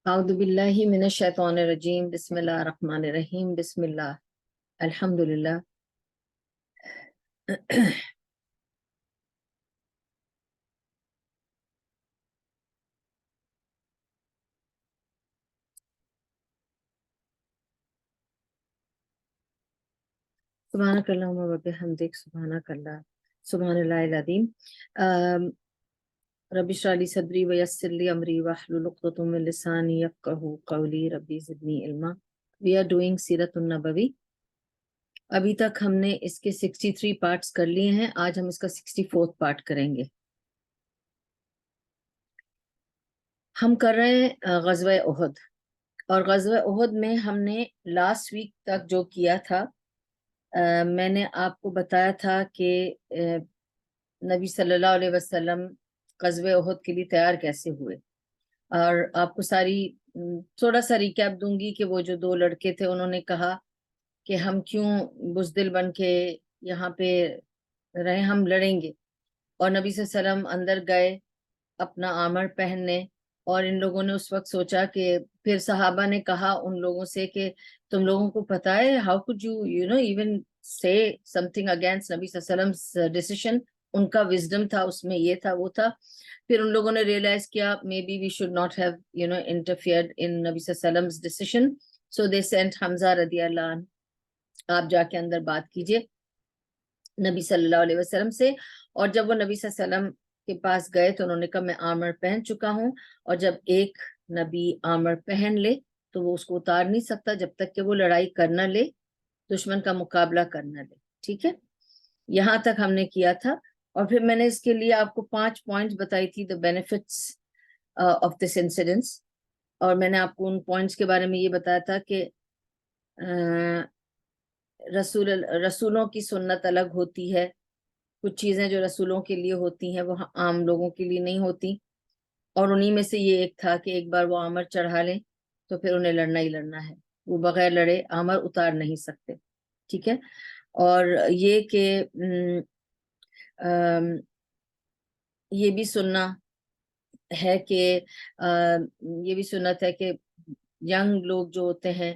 أعوذ بالله من الشيطان الرجيم بسم الله الرحمن الرحيم بسم الله الحمد لله. سبحانك اللهم وبحمدك سبحانك الله سبحان الله العظيم. رب اشرح لي صدري ويسر لي أمري واحلل عقدة من لساني يفقهوا قولي ربي زدني علما. We are doing سیرت النبوی. ابھی تک ہم نے اس کے 63 پارٹس کر لیے ہیں. آج ہم اس کا 64 پارٹ کریں گے. ہم کر رہے ہیں غزوہ احد، اور غزوہ احد میں ہم نے لاسٹ ویک تک جو کیا تھا، میں نے آپ کو بتایا تھا کہ نبی صلی اللہ علیہ وسلم غزوہ احد کے لیے تیار کیسے ہوئے، اور آپ کو ساری تھوڑا سا ریکیپ دوں گی کہ وہ جو دو لڑکے تھے انہوں نے کہا کہ ہم کیوں بزدل بن کے یہاں پہ رہے، ہم لڑیں گے. اور نبی صلی اللہ علیہ وسلم اندر گئے اپنا آمر پہننے، اور ان لوگوں نے اس وقت سوچا کہ پھر صحابہ نے کہا ان لوگوں سے کہ تم لوگوں کو پتا ہے how could you even say something against نبی صلی اللہ علیہ وسلم ڈیسیشن. ان کا وزڈم تھا اس میں، یہ تھا وہ تھا. پھر ان لوگوں نے ریئلائز کیا maybe we should not have interfered in نبی صلی اللہ علیہ وسلم ڈیسیشن. سو دے سینٹ حمزہ رضی اللہ عنہ، آپ جا کے اندر بات کیجئے نبی صلی اللہ علیہ وسلم سے. اور جب وہ نبی صلی اللہ علیہ وسلم کے پاس گئے تو انہوں نے کہا میں آمر پہن چکا ہوں، اور جب ایک نبی آمر پہن لے تو وہ اس کو اتار نہیں سکتا جب تک کہ وہ لڑائی کر نہ لے، دشمن کا مقابلہ کر نہ لے. ٹھیک ہے، یہاں تک ہم نے کیا تھا. اور پھر میں نے اس کے لیے آپ کو 5 پوائنٹس بتائی تھی، the benefits of this incidence. اور میں نے آپ کو ان پوائنٹس کے بارے میں یہ بتایا تھا کہ رسولوں کی سنت الگ ہوتی ہے. کچھ چیزیں جو رسولوں کے لیے ہوتی ہیں وہ عام لوگوں کے لیے نہیں ہوتی، اور انہی میں سے یہ ایک تھا کہ ایک بار وہ آمر چڑھا لیں تو پھر انہیں لڑنا ہی لڑنا ہے، وہ بغیر لڑے آمر اتار نہیں سکتے. ٹھیک ہے، اور یہ کہ یہ بھی سننا ہے کہ یہ بھی سنت ہے کہ ینگ لوگ جو ہوتے ہیں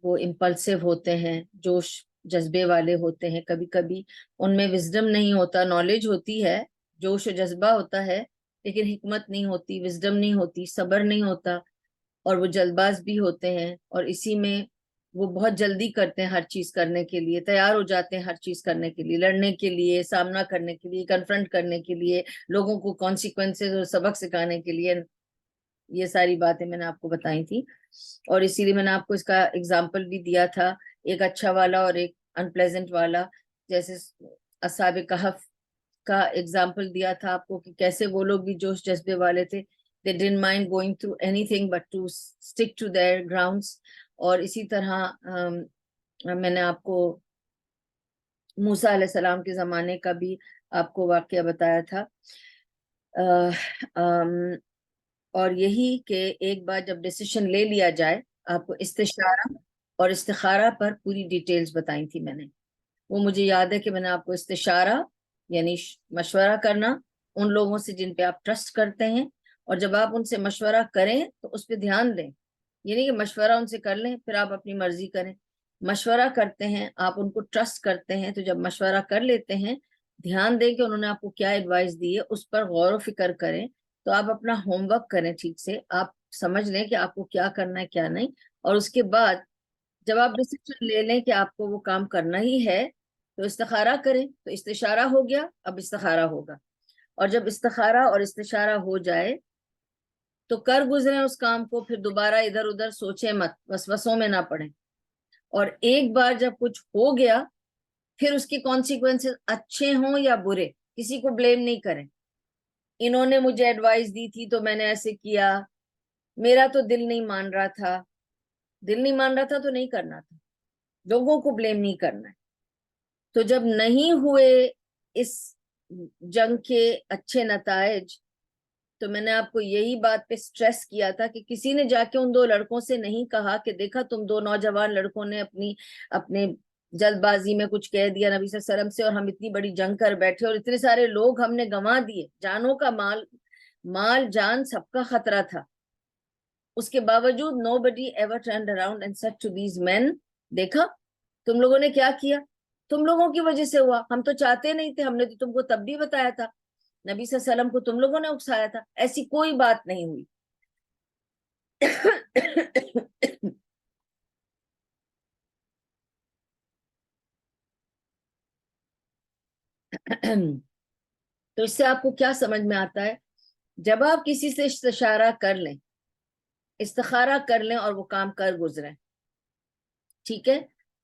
وہ امپلسیو ہوتے ہیں، جوش جذبے والے ہوتے ہیں. کبھی کبھی ان میں وزڈم نہیں ہوتا، نالج ہوتی ہے، جوش و جذبہ ہوتا ہے، لیکن حکمت نہیں ہوتی، وزڈم نہیں ہوتی، صبر نہیں ہوتا، اور وہ جلد باز بھی ہوتے ہیں. اور اسی میں وہ بہت جلدی کرتے ہیں ہر چیز کرنے کے لیے، تیار ہو جاتے ہیں ہر چیز کرنے کے لیے، لڑنے کے لیے، سامنا کرنے کے لیے، کنفرنٹ کرنے کے لیے، لوگوں کو کانسیکوینسز اور سبق سکھانے کے لیے. یہ ساری باتیں میں نے آپ کو بتائی تھی، اور اسی لیے میں نے آپ کو اس کا اگزامپل بھی دیا تھا، ایک اچھا والا اور ایک انپلیزنٹ والا. جیسے اصحاب کہف کا اگزامپل دیا تھا آپ کو کہ کیسے وہ لوگ بھی جوش جذبے والے تھے. they didn't mind going through anything but to stick to their grounds. اور اسی طرح میں نے آپ کو موسیٰ علیہ السلام کے زمانے کا بھی آپ کو واقعہ بتایا تھا. اور یہی کہ ایک بار جب ڈیسیشن لے لیا جائے، آپ کو استشارہ اور استخارہ پر پوری ڈیٹیلز بتائی تھی میں نے. وہ مجھے یاد ہے کہ میں نے آپ کو استشارہ یعنی مشورہ کرنا ان لوگوں سے جن پہ آپ ٹرسٹ کرتے ہیں، اور جب آپ ان سے مشورہ کریں تو اس پہ دھیان دیں. یہ نہیں کہ مشورہ ان سے کر لیں پھر آپ اپنی مرضی کریں. مشورہ کرتے ہیں، آپ ان کو ٹرسٹ کرتے ہیں، تو جب مشورہ کر لیتے ہیں دھیان دیں کہ انہوں نے آپ کو کیا ایڈوائس دی ہے، اس پر غور و فکر کریں. تو آپ اپنا ہوم ورک کریں ٹھیک سے، آپ سمجھ لیں کہ آپ کو کیا کرنا ہے کیا نہیں. اور اس کے بعد جب آپ ڈیسیژن لے لیں کہ آپ کو وہ کام کرنا ہی ہے تو استخارہ کریں. تو استشارہ ہو گیا، اب استخارہ ہوگا. اور جب استخارہ اور استشارہ ہو جائے تو کر گزریں اس کام کو، پھر دوبارہ ادھر ادھر سوچیں مت، وسوسوں میں نہ پڑیں. اور ایک بار جب کچھ ہو گیا پھر اس کے کانسیکوینسز اچھے ہوں یا برے کسی کو بلیم نہیں کریں. انہوں نے مجھے ایڈوائس دی تھی تو میں نے ایسے کیا، میرا تو دل نہیں مان رہا تھا. دل نہیں مان رہا تھا تو نہیں کرنا تھا، لوگوں کو بلیم نہیں کرنا ہے. تو جب نہیں ہوئے اس جنگ کے اچھے نتائج تو میں نے آپ کو یہی بات پہ سٹریس کیا تھا کہ کسی نے جا کے ان دو لڑکوں سے نہیں کہا کہ دیکھا تم دو نوجوان لڑکوں نے اپنے جلد بازی میں کچھ کہہ دیا نبی صلی اللہ علیہ وسلم سے، اور ہم اتنی بڑی جنگ کر بیٹھے اور اتنے سارے لوگ ہم نے گنوا دیے، جانوں کا مال جان سب کا خطرہ تھا. اس کے باوجود nobody ever turned around and said to these men, دیکھا تم لوگوں نے کیا کیا، تم لوگوں کی وجہ سے ہوا، ہم تو چاہتے نہیں تھے، ہم نے تو تم کو تب بھی بتایا تھا، نبی صلی اللہ علیہ وسلم کو تم لوگوں نے اکسایا تھا، ایسی کوئی بات نہیں ہوئی۔ تو اس سے آپ کو کیا سمجھ میں آتا ہے؟ جب آپ کسی سے استشارہ کر لیں، استخارہ کر لیں اور وہ کام کر گزریں، ٹھیک ہے،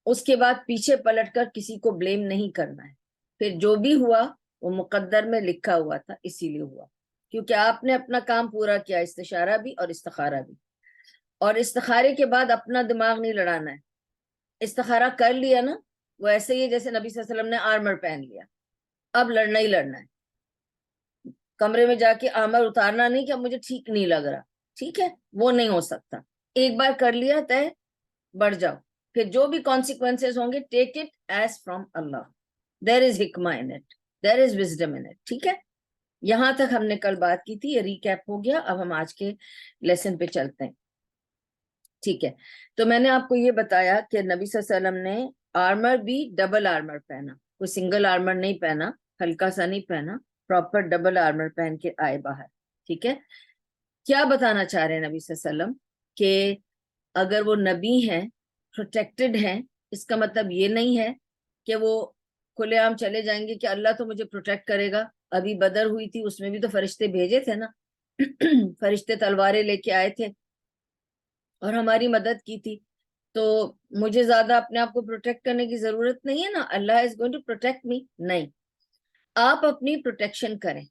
اس کے بعد پیچھے پلٹ کر کسی کو بلیم نہیں کرنا ہے، پھر جو بھی ہوا وہ مقدر میں لکھا ہوا تھا، اسی لیے ہوا، کیونکہ آپ نے اپنا کام پورا کیا، استشارہ بھی اور استخارہ بھی، اور استخارے کے بعد اپنا دماغ نہیں لڑانا ہے۔ استخارہ کر لیا نا، وہ ایسے ہی ہے جیسے نبی صلی اللہ علیہ وسلم نے آرمر پہن لیا، اب لڑنا ہی لڑنا ہے، کمرے میں جا کے آرمر اتارنا نہیں کہ اب مجھے ٹھیک نہیں لگ رہا، ٹھیک ہے، وہ نہیں ہو سکتا، ایک بار کر لیا طے، بڑھ جاؤ، پھر جو بھی کانسیکوینسز ہوں گے take it as from Allah, there is حکمہ in it, there is wisdom in it, ٹھیک ہے۔ یہاں تک ہم نے کل بات کی تھی، یہ ریکیپ ہو گیا، اب ہم آج کے لیسن پہ چلتے ہیں، ٹھیک ہے۔ تو میں نے آپ کو یہ بتایا کہ نبی صلی اللہ علیہ وسلم نے آرمر بھی ڈبل آرمر پہنا، کوئی سنگل آرمر نہیں پہنا، ہلکا سا نہیں پہنا، پراپر ڈبل آرمر پہن کے آئے باہر، ٹھیک ہے۔ کیا بتانا چاہ رہے ہیں نبی صلی اللہ علیہ وسلم کہ اگر وہ نبی ہیں، پروٹیکٹڈ ہیں، اس کا مطلب یہ نہیں ہے کہ وہ کھلے عام چلے جائیں گے کہ اللہ تو مجھے پروٹیکٹ کرے گا، ابھی بدر ہوئی تھی اس میں بھی تو فرشتے بھیجے تھے نا، فرشتے تلواریں لے کے آئے تھے اور ہماری مدد کی تھی، تو مجھے زیادہ اپنے آپ کو پروٹیکٹ کرنے کی ضرورت نہیں ہے نا، Allah is going to protect me, نہیں، آپ اپنی پروٹیکشن کریں،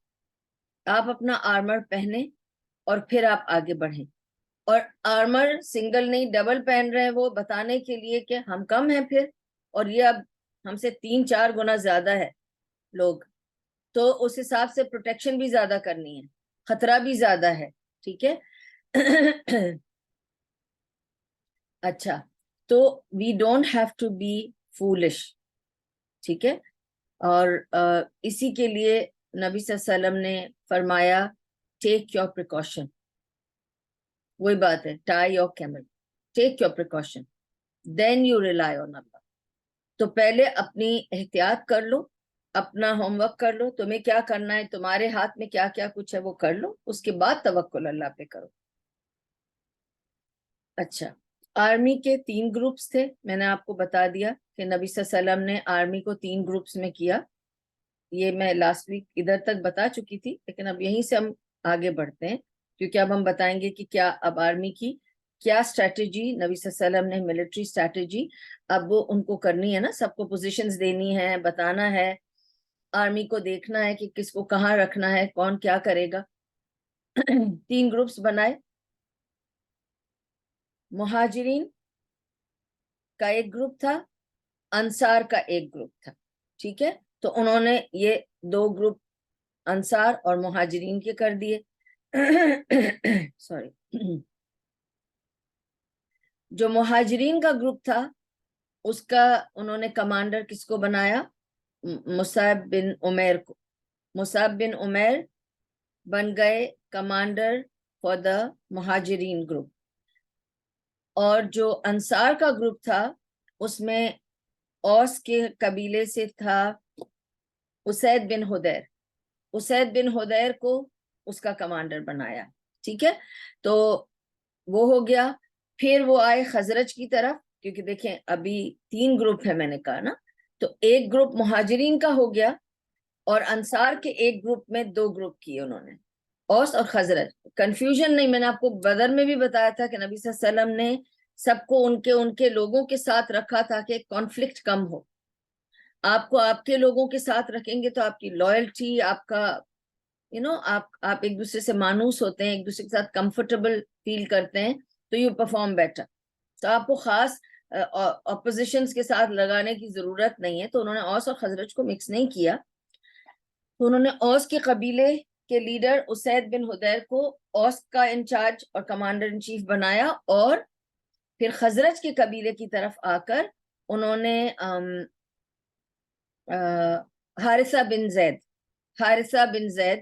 آپ اپنا آرمر پہنیں اور پھر آپ آگے بڑھیں، اور آرمر سنگل نہیں ڈبل پہن رہے ہیں وہ بتانے کے لیے کہ ہم کم ہیں پھر، اور یہ اب ہم سے 3-4 گنا زیادہ ہے لوگ، تو اس حساب سے پروٹیکشن بھی زیادہ کرنی ہے، خطرہ بھی زیادہ ہے، ٹھیک ہے۔ اچھا، تو we don't have to be foolish, ٹھیک ہے، اور اسی کے لیے نبی صلی اللہ علیہ وسلم نے فرمایا ٹیک یور پریکاشن، وہی بات ہے tie your camel, take your precaution then you rely on Allah, تو پہلے اپنی احتیاط کر لو، اپنا ہوم ورک کر لو، تمہیں کیا کرنا ہے، تمہارے ہاتھ میں کیا کیا کچھ ہے وہ کر لو، اس کے بعد توکل اللہ پہ کرو۔ اچھا، آرمی کے 3 گروپس تھے، میں نے آپ کو بتا دیا کہ نبی صلی اللہ علیہ وسلم نے آرمی کو 3 گروپس میں کیا، یہ میں لاسٹ ویک ادھر تک بتا چکی تھی، لیکن اب یہیں سے ہم آگے بڑھتے ہیں، کیونکہ اب ہم بتائیں گے کہ کیا اب آرمی کی کیا اسٹریٹجی، نبی صلی اللہ علیہ وسلم نے ملٹری اسٹریٹجی اب وہ ان کو کرنی ہے نا، سب کو پوزیشنز دینی ہے، بتانا ہے، آرمی کو دیکھنا ہے کہ کس کو کہاں رکھنا ہے، کون کیا کرے گا۔ 3 گروپس بنائے، مہاجرین کا ایک گروپ تھا، انصار کا ایک گروپ تھا، ٹھیک ہے، تو انہوں نے یہ 2 گروپ انصار اور مہاجرین کے کر دیے۔ سوری، جو مہاجرین کا گروپ تھا اس کا انہوں نے کمانڈر کس کو بنایا؟ مصعب بن عمیر کو، مصعب بن عمیر بن گئے کمانڈر فار دا مہاجرین گروپ، اور جو انصار کا گروپ تھا اس میں اوس کے قبیلے سے تھا اسید بن حدیر، اسید بن حدیر کو اس کا کمانڈر بنایا، ٹھیک ہے، تو وہ ہو گیا۔ پھر وہ آئے خزرج کی طرف، کیونکہ دیکھیں ابھی 3 گروپ ہے میں نے کہا نا، تو ایک گروپ مہاجرین کا ہو گیا، اور انصار کے ایک گروپ میں 2 گروپ کیے انہوں نے، اوس اور خزرج، کنفیوژن نہیں، میں نے آپ کو بدر میں بھی بتایا تھا کہ نبی صلی اللہ علیہ وسلم نے سب کو ان کے لوگوں کے ساتھ رکھا تھا کہ کانفلکٹ کم ہو، آپ کو آپ کے لوگوں کے ساتھ رکھیں گے تو آپ کی لائلٹی، آپ کا آپ ایک دوسرے سے مانوس ہوتے ہیں، ایک دوسرے کے ساتھ کمفرٹیبل فیل کرتے ہیں، تو یو پرفارم بیٹر، تو آپ کو خاص اپوزیشنز کے ساتھ لگانے کی ضرورت نہیں ہے، تو انہوں نے اوس اور خزرج کو مکس نہیں کیا، تو انہوں نے اوس کے قبیلے کے لیڈر اسید بن حدیر کو اوس کا انچارج اور کمانڈر ان چیف بنایا، اور پھر خزرج کے قبیلے کی طرف آ کر انہوں نے حارثہ بن زید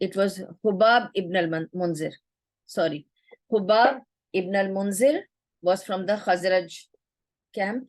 it was Hubab ibn al-Munzir, sorry, Hubab ibn al-Munzir was from the Khazraj camp.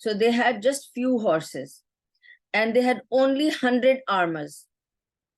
so they had just few horses and they had only 100 armors.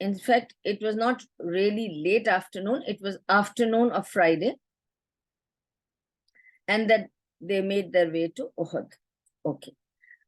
In fact, it was not really late afternoon, it was afternoon of Friday, and that they made their way to Uhud. Okay.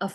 of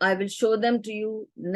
I will show them to you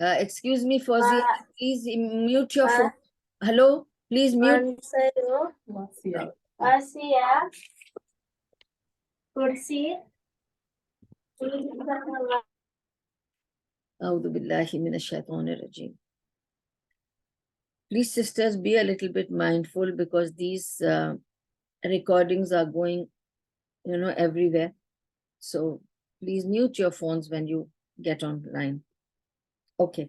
Excuse me, Fauzi, please mute your phone. Hello, please mute. A'udhu billahi minash shaitanir rajim. Please, sisters, be a little bit mindful because these recordings are going, everywhere. So please mute your phones when you get online. Okay.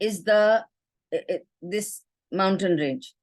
is this mountain range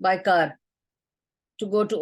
by car to go to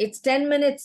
it's 10 minutes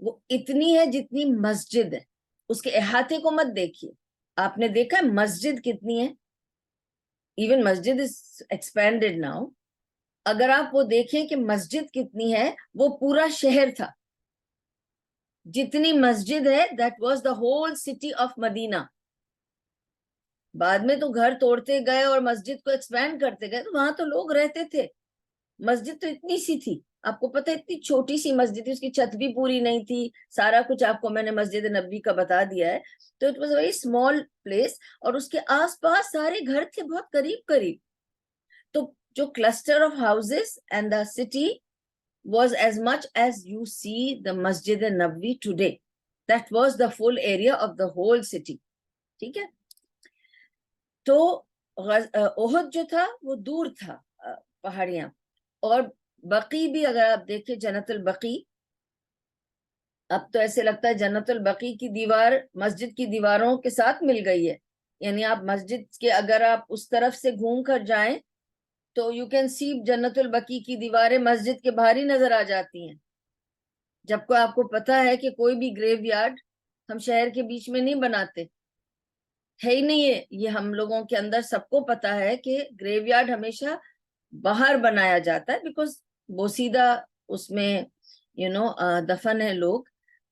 وہ اتنی ہے جتنی مسجد ہے. اس کے احاطے کو مت دیکھیے. آپ نے دیکھا ہے مسجد کتنی ہے؟ ایون مسجد از ایکسپینڈیڈ ناؤ. اگر آپ وہ دیکھیں کہ مسجد کتنی ہے, وہ پورا شہر تھا. جتنی مسجد ہے that was the whole city of مدینہ. بعد میں تو گھر توڑتے گئے اور مسجد کو ایکسپینڈ کرتے گئے, تو وہاں تو لوگ رہتے تھے. مسجد تو اتنی سی تھی, آپ کو پتہ اتنی چھوٹی سی مسجد تھی, اس کی چھت بھی پوری نہیں تھی. سارا کچھ آپ کو میں نے مسجد نبوی کا بتا دیا ہے. تو it was a very small place, اور اس کے آس پاس سارے گھر تھے بہت قریب قریب. تو جو cluster of houses and the city was as much as you see the Masjid Nabawi today. That was the full area of the whole city. ٹھیک ہے. تو احد جو تھا وہ دور تھا پہاڑیاں. اور بقی بھی اگر آپ دیکھیں, جنت البقی, اب تو ایسے لگتا ہے جنت البقی کی دیوار مسجد کی دیواروں کے ساتھ مل گئی ہے. یعنی آپ مسجد کے اگر آپ اس طرف سے گھوم کر جائیں تو یو کین سی جنت البقی کی دیواریں مسجد کے باہر ہی نظر آ جاتی ہیں. جبکہ آپ کو پتا ہے کہ کوئی بھی گریو یارڈ ہم شہر کے بیچ میں نہیں بناتے, ہے ہی نہیں ہے. یہ ہم لوگوں کے اندر سب کو پتا ہے کہ گریو یارڈ ہمیشہ باہر بنایا جاتا ہے, بیکاز بوسیدہ اس میں دفن ہے لوگ.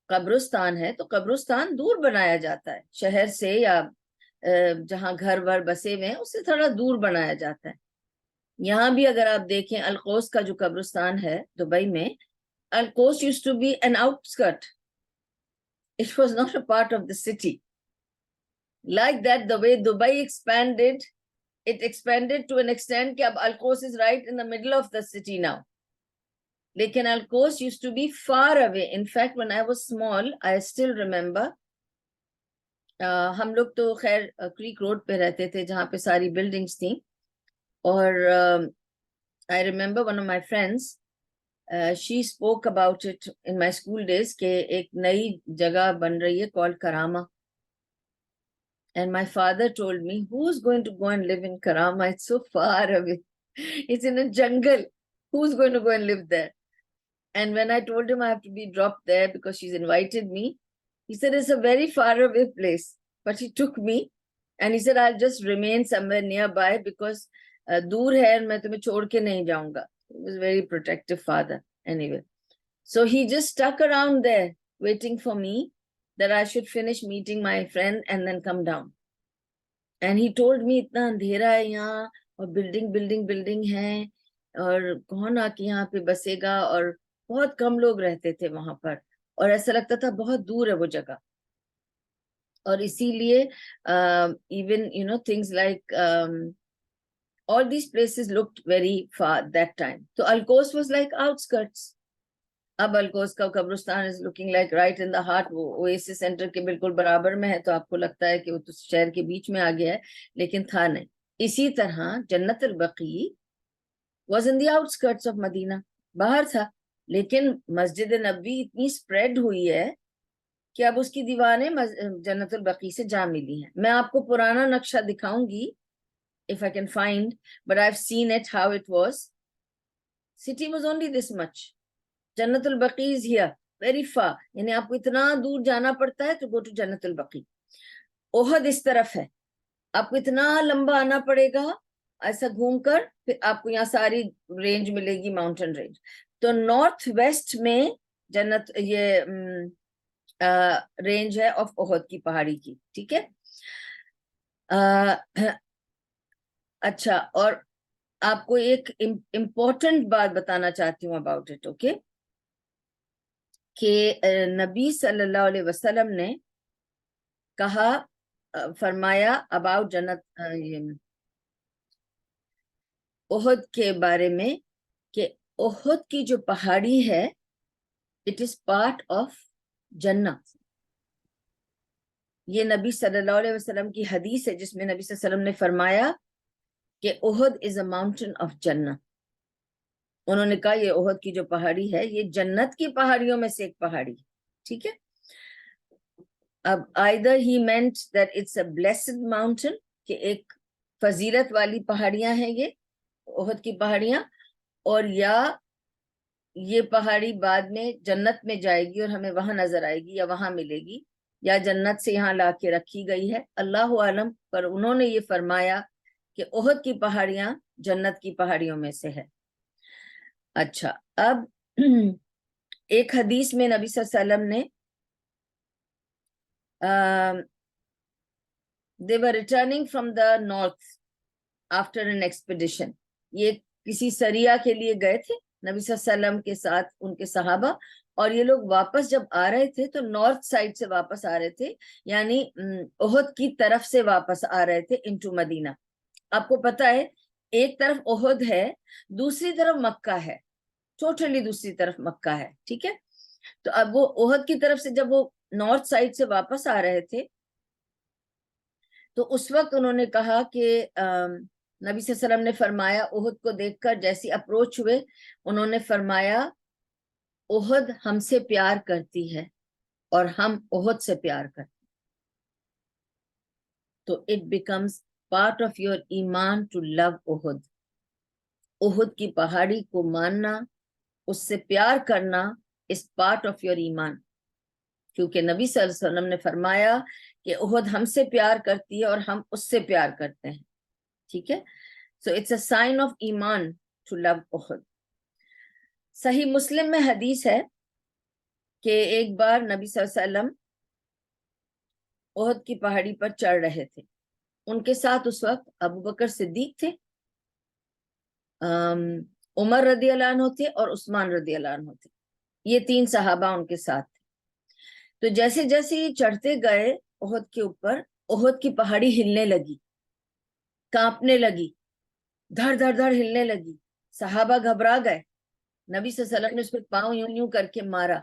قبرستان ہے تو قبرستان دور بنایا جاتا ہے شہر سے, یا جہاں گھر ور بسے ہوئے ہیں اس سے تھوڑا دور بنایا جاتا ہے. یہاں بھی اگر آپ دیکھیں القوس کا جو قبرستان ہے دبئی میں, القوس used to be an outskirt. It was not a part of the city. Like that, the way Dubai expanded, it expanded to an extent کہ اب القوس is right in the middle of the city now. لیکن القوس used to be far away. In fact, when I was small, I still remember, ہم لوگ تو خیر crack road پہ رہتے تھے جہاں پہ ساری بلڈنگز تھیں. اور I remember one of my friends, she spoke about it in my school days کہ ایک نئی جگہ بن رہی ہے called Karama. And my father told me, who's going to go and live in Karama? It's so far away. It's in a jungle. Who's going to go and live there? And when I told him I have to be dropped there because she's invited me, he said it's a very far away place. But he took me and he said, I'll just remain somewhere nearby because دور ہے میں تمہیں چھوڑ کے نہیں جاؤں گا. He was a very protective father. Anyway, so he just stuck around there waiting for me that I should finish meeting my friend and then come down. And he told me اتنا اندھیرا ہے یہاں اور building ہے اور کون آ کے یہاں پہ بسے گا, اور بہت کم لوگ رہتے تھے وہاں پر, اور ایسا لگتا تھا بہت دور ہے وہ جگہ. اور اسی لیے even things like all these places looked very far that time. So Al-Quds was like outskirts. اب القوس کا قبرستان is looking like right in the heart, وہ اویسس سینٹر کے بالکل برابر میں ہے, تو آپ کو لگتا ہے کہ وہ تو شہر کے بیچ میں آ گیا ہے, لیکن تھا نہیں. اسی طرح جنت البقیع was in the outskirts of مدینہ, باہر تھا. لیکن مسجد نبوی اتنی spread ہوئی ہے کہ اب اس کی دیواریں جنت البقیع سے جا ملی ہیں. میں آپ کو پرانا نقشہ دکھاؤں گی if I can find, but I've seen it how it was. City was only this much. جنت البقیع is here, very far. یعنی آپ کو اتنا دور جانا پڑتا ہے تو go to جنت البقیع. احد اس طرف ہے, آپ کو اتنا لمبا آنا پڑے گا ایسا گھوم کر, پھر آپ کو یہاں ساری رینج ملے گی, ماؤنٹین رینج. تو نارتھ ویسٹ میں جنت یہ رینج ہے آف احد کی پہاڑی کی. ٹھیک ہے. اچھا, اور آپ کو ایک امپورٹنٹ بات بتانا چاہتی ہوں اباؤٹ اٹ. اوکے, کہ نبی صلی اللہ علیہ وسلم نے کہا, فرمایا اباؤٹ جنت احد کے بارے میں کہ احد کی جو پہاڑی ہے اٹ از پارٹ آف جنت. یہ نبی صلی اللہ علیہ وسلم کی حدیث ہے جس میں نبی صلی اللہ علیہ وسلم نے فرمایا کہ احد از اے ماؤنٹین آف جنہ. انہوں نے کہا یہ احد کی جو پہاڑی ہے یہ جنت کی پہاڑیوں میں سے ایک پہاڑی. ٹھیک ہے. اب either he meant that it's a blessed mountain, کہ ایک فضیلت والی پہاڑیاں ہیں یہ احد کی پہاڑیاں, اور یا یہ پہاڑی بعد میں جنت میں جائے گی اور ہمیں وہاں نظر آئے گی یا وہاں ملے گی یا جنت سے یہاں لا کے رکھی گئی ہے، اللہ عالم، پر انہوں نے یہ فرمایا کہ احد کی پہاڑیاں جنت کی پہاڑیوں میں سے ہے۔ اچھا، اب ایک حدیث میں نبی صلی اللہ علیہ وسلم نے they were returning from the north after an expedition، یہ کسی سریہ کے لیے گئے تھے نبی صلی اللہ علیہ وسلم کے ساتھ ان کے صحابہ، اور یہ لوگ واپس جب آ رہے تھے تو نارتھ سائڈ سے واپس آ رہے تھے، یعنی احد کی طرف سے واپس آ رہے تھے انٹو مدینہ۔ آپ کو پتا ہے ایک طرف احد ہے، دوسری طرف مکہ ہے، ٹوٹلی دوسری طرف مکہ ہے، ٹھیک ہے؟ تو اب وہ احد کی طرف سے جب وہ نارتھ سائڈ سے واپس آ رہے تھے تو اس وقت انہوں نے کہا کہ نبی صلی اللہ علیہ وسلم نے فرمایا، احد کو دیکھ کر جیسی اپروچ ہوئے انہوں نے فرمایا احد ہم سے پیار کرتی ہے اور ہم احد سے پیار کرتے، تو it becomes part of your ایمان ٹو لو احد، احد کی پہاڑی کو ماننا، اس سے پیار کرنا is part of your ایمان، کیونکہ نبی صلی اللہ علیہ وسلم نے فرمایا کہ احد ہم سے پیار کرتی ہے اور ہم اس سے پیار کرتے ہیں، ٹھیک ہے؟ So it's a sign of ایمان to love احد۔ صحیح مسلم میں حدیث ہے کہ ایک بار نبی صلی اللہ علیہ وسلم احد کی پہاڑی پر چڑھ رہے تھے، ان کے ساتھ اس وقت ابو بکر صدیق تھے، عمر رضی اللہ عنہ تھے اور عثمان رضی اللہ عنہ تھے، یہ تین صحابہ ان کے ساتھ تھے۔ تو جیسے جیسے یہ چڑھتے گئے احد کے اوپر، احد کی پہاڑی ہلنے لگی، کانپنے لگی، دھڑ دھڑ دھڑ ہلنے لگی، صحابہ گھبرا گئے، نبی صلی اللہ علیہ وسلم نے اس پہ پاؤں یوں یوں کر کے مارا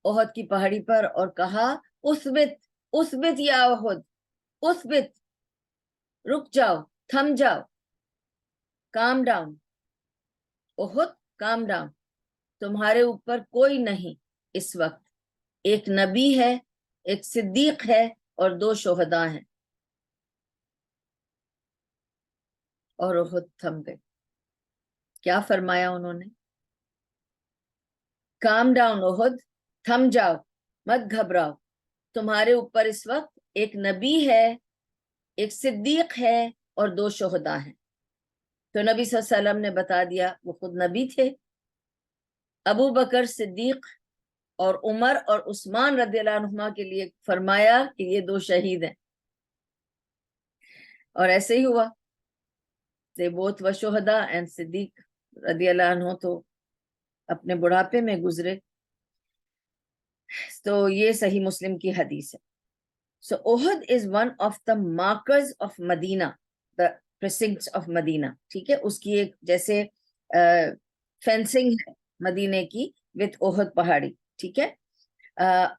احد کی پہاڑی پر اور کہا اثبت اثبت یا احد، اثبت، رک جاؤ، تھم جاؤ، کام ڈاؤن، احد کام ڈاؤن، تمہارے اوپر کوئی نہیں اس وقت، ایک نبی ہے، ایک صدیق ہے اور دو شہداء ہیں، اور احد تھم گئے۔ کیا فرمایا انہوں نے؟ کام ڈاؤن احد، تھم جاؤ، مت گھبراؤ، تمہارے اوپر اس وقت ایک نبی ہے، ایک صدیق ہے اور دو شہداء ہیں۔ تو نبی صلی اللہ علیہ وسلم نے بتا دیا، وہ خود نبی تھے، ابو بکر صدیق اور عمر اور عثمان رضی اللہ عنہما کے لیے فرمایا کہ یہ دو شہید ہیں، اور ایسے ہی ہوا، they both were شہداء and صدیق رضی اللہ عنہ تو اپنے بڑھاپے میں گزرے۔ تو یہ صحیح مسلم کی حدیث ہے۔ So Uhud is one of the markers of Medina, the precincts of Medina، ٹھیک ہے؟ اس کی ایک جیسے فینسنگ ہے مدینے کی with احد پہاڑی، ٹھیک ہے؟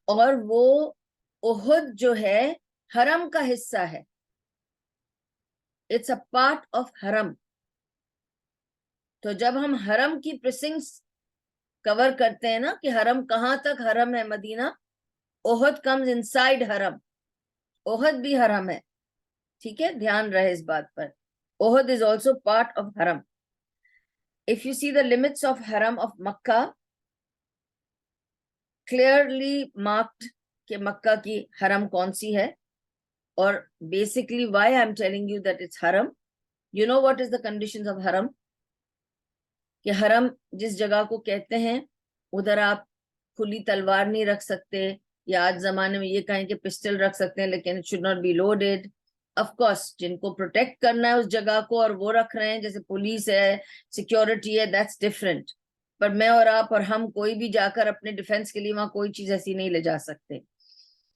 اور وہ احد جو ہے حرم کا حصہ ہے، it's a part of حرم۔ تو جب ہم حرم کی پریسنگس کور کرتے ہیں نا کہ حرم کہاں تک حرم ہے مدینہ، احد comes inside حرم، احد بھی حرم ہے، ٹھیک ہے؟ دھیان رہے اس بات پر، احد is also part of حرم۔ If you see the limits of حرم of مکہ clearly marked کہ مکہ کی حرم کون سی ہے، اور basically why I'm telling you that it's حرم، you know what is the conditions of حرم، کہ حرم جس جگہ کو کہتے ہیں ادھر آپ کھلی تلوار نہیں رکھ سکتے، یا آج زمانے میں یہ کہیں کہ پسٹل رکھ سکتے ہیں لیکن it should not be loaded۔ of course جن کو پروٹیکٹ کرنا ہے اس جگہ کو اور وہ رکھ رہے ہیں، جیسے پولیس ہے، سیکیورٹی ہے، that's different، پر میں اور آپ اور ہم کوئی بھی جا کر اپنے ڈیفenس کے لیے وہاں کوئی چیز ایسی نہیں لے جا سکتے،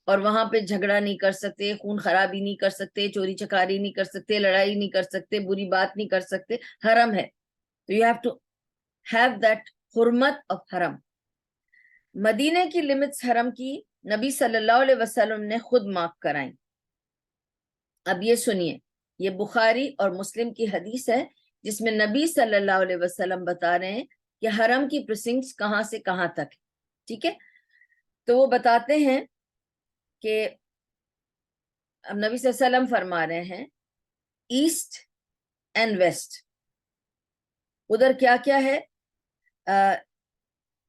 اور وہاں پہ جھگڑا نہیں کر سکتے، خون خرابی نہیں کر سکتے، چوری چکاری نہیں کر سکتے، لڑائی نہیں کر سکتے، بری بات نہیں کر سکتے، حرم ہے، تو you have to have that حرمت of حرم۔ مدینے کی لمٹس حرم کی نبی صلی اللہ علیہ وسلم نے خود مارک کرائیں۔ اب یہ سنیے، یہ بخاری اور مسلم کی حدیث ہے جس میں نبی صلی اللہ علیہ وسلم بتا رہے ہیں کہ حرم کی پریسنکٹس کہاں سے کہاں تک ہے، ٹھیک ہے؟ تو وہ بتاتے ہیں کہ اب نبی صلی اللہ علیہ وسلم فرما رہے ہیں ایسٹ اینڈ ویسٹ، ادھر کیا کیا ہے،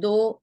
2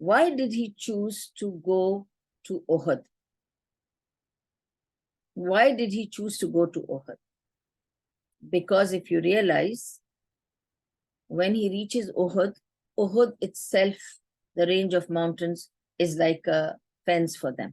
why did he choose to go to Uhud? Why did he choose to go to Uhud? Because if you realize, when he reaches Uhud, Uhud itself, the range of mountains, is like a fence for them.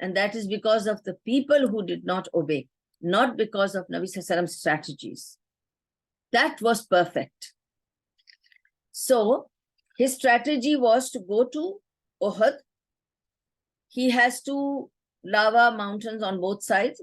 and that is because of the people who did not obey, not because of Nabi Sallallahu Alaihi Wasallam's strategies. That was perfect. So his strategy was to go to Uhud. He has two lava mountains on both sides,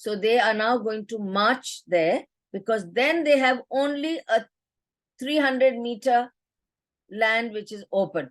So they are now going to march there, because then they have only a 300-meter land which is open.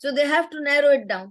So they have to narrow it down.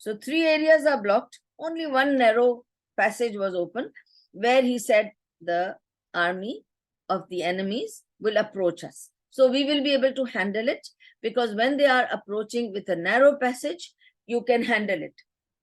So 3 areas are blocked, only one narrow passage was open, where he said the army of the enemies will approach us. So we will be able to handle it, because when they are approaching with a narrow passage, you can handle it.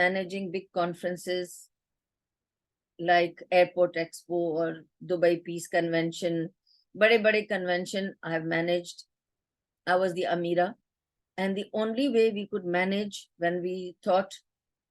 managing big conferences like Airport Expo or Dubai Peace Convention, bade convention I have managed. I was the Amira, and the only way we could manage, when we thought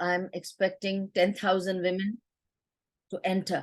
I'm expecting 10,000 women to enter,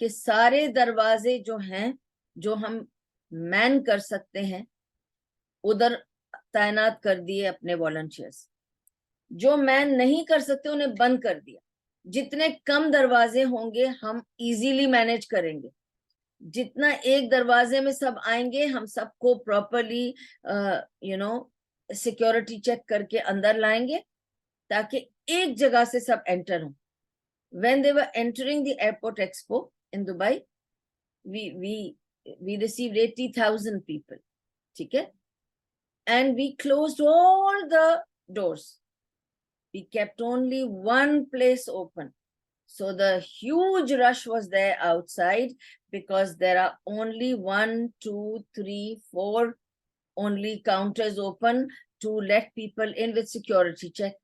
کہ سارے دروازے جو ہیں جو ہم مین کر سکتے ہیں ادھر تعینات کر دیے اپنے والنٹیئرس، جو مین نہیں کر سکتے انہیں بند کر دیا. جتنے کم دروازے ہوں گے ہم ایزیلی مینج کریں گے، جتنا ایک دروازے میں سب آئیں گے ہم سب کو پراپرلی سیکورٹی چیک کر کے اندر لائیں گے تاکہ ایک جگہ سے سب انٹر ہوں. When they were entering the airport expo in Dubai, we received 80,000 people. ٹھیک ہے، and we closed all the doors. We kept only one place open. So the huge rush was there outside because there are only 1, 2, 3, 4 only counters open to let people in with security check.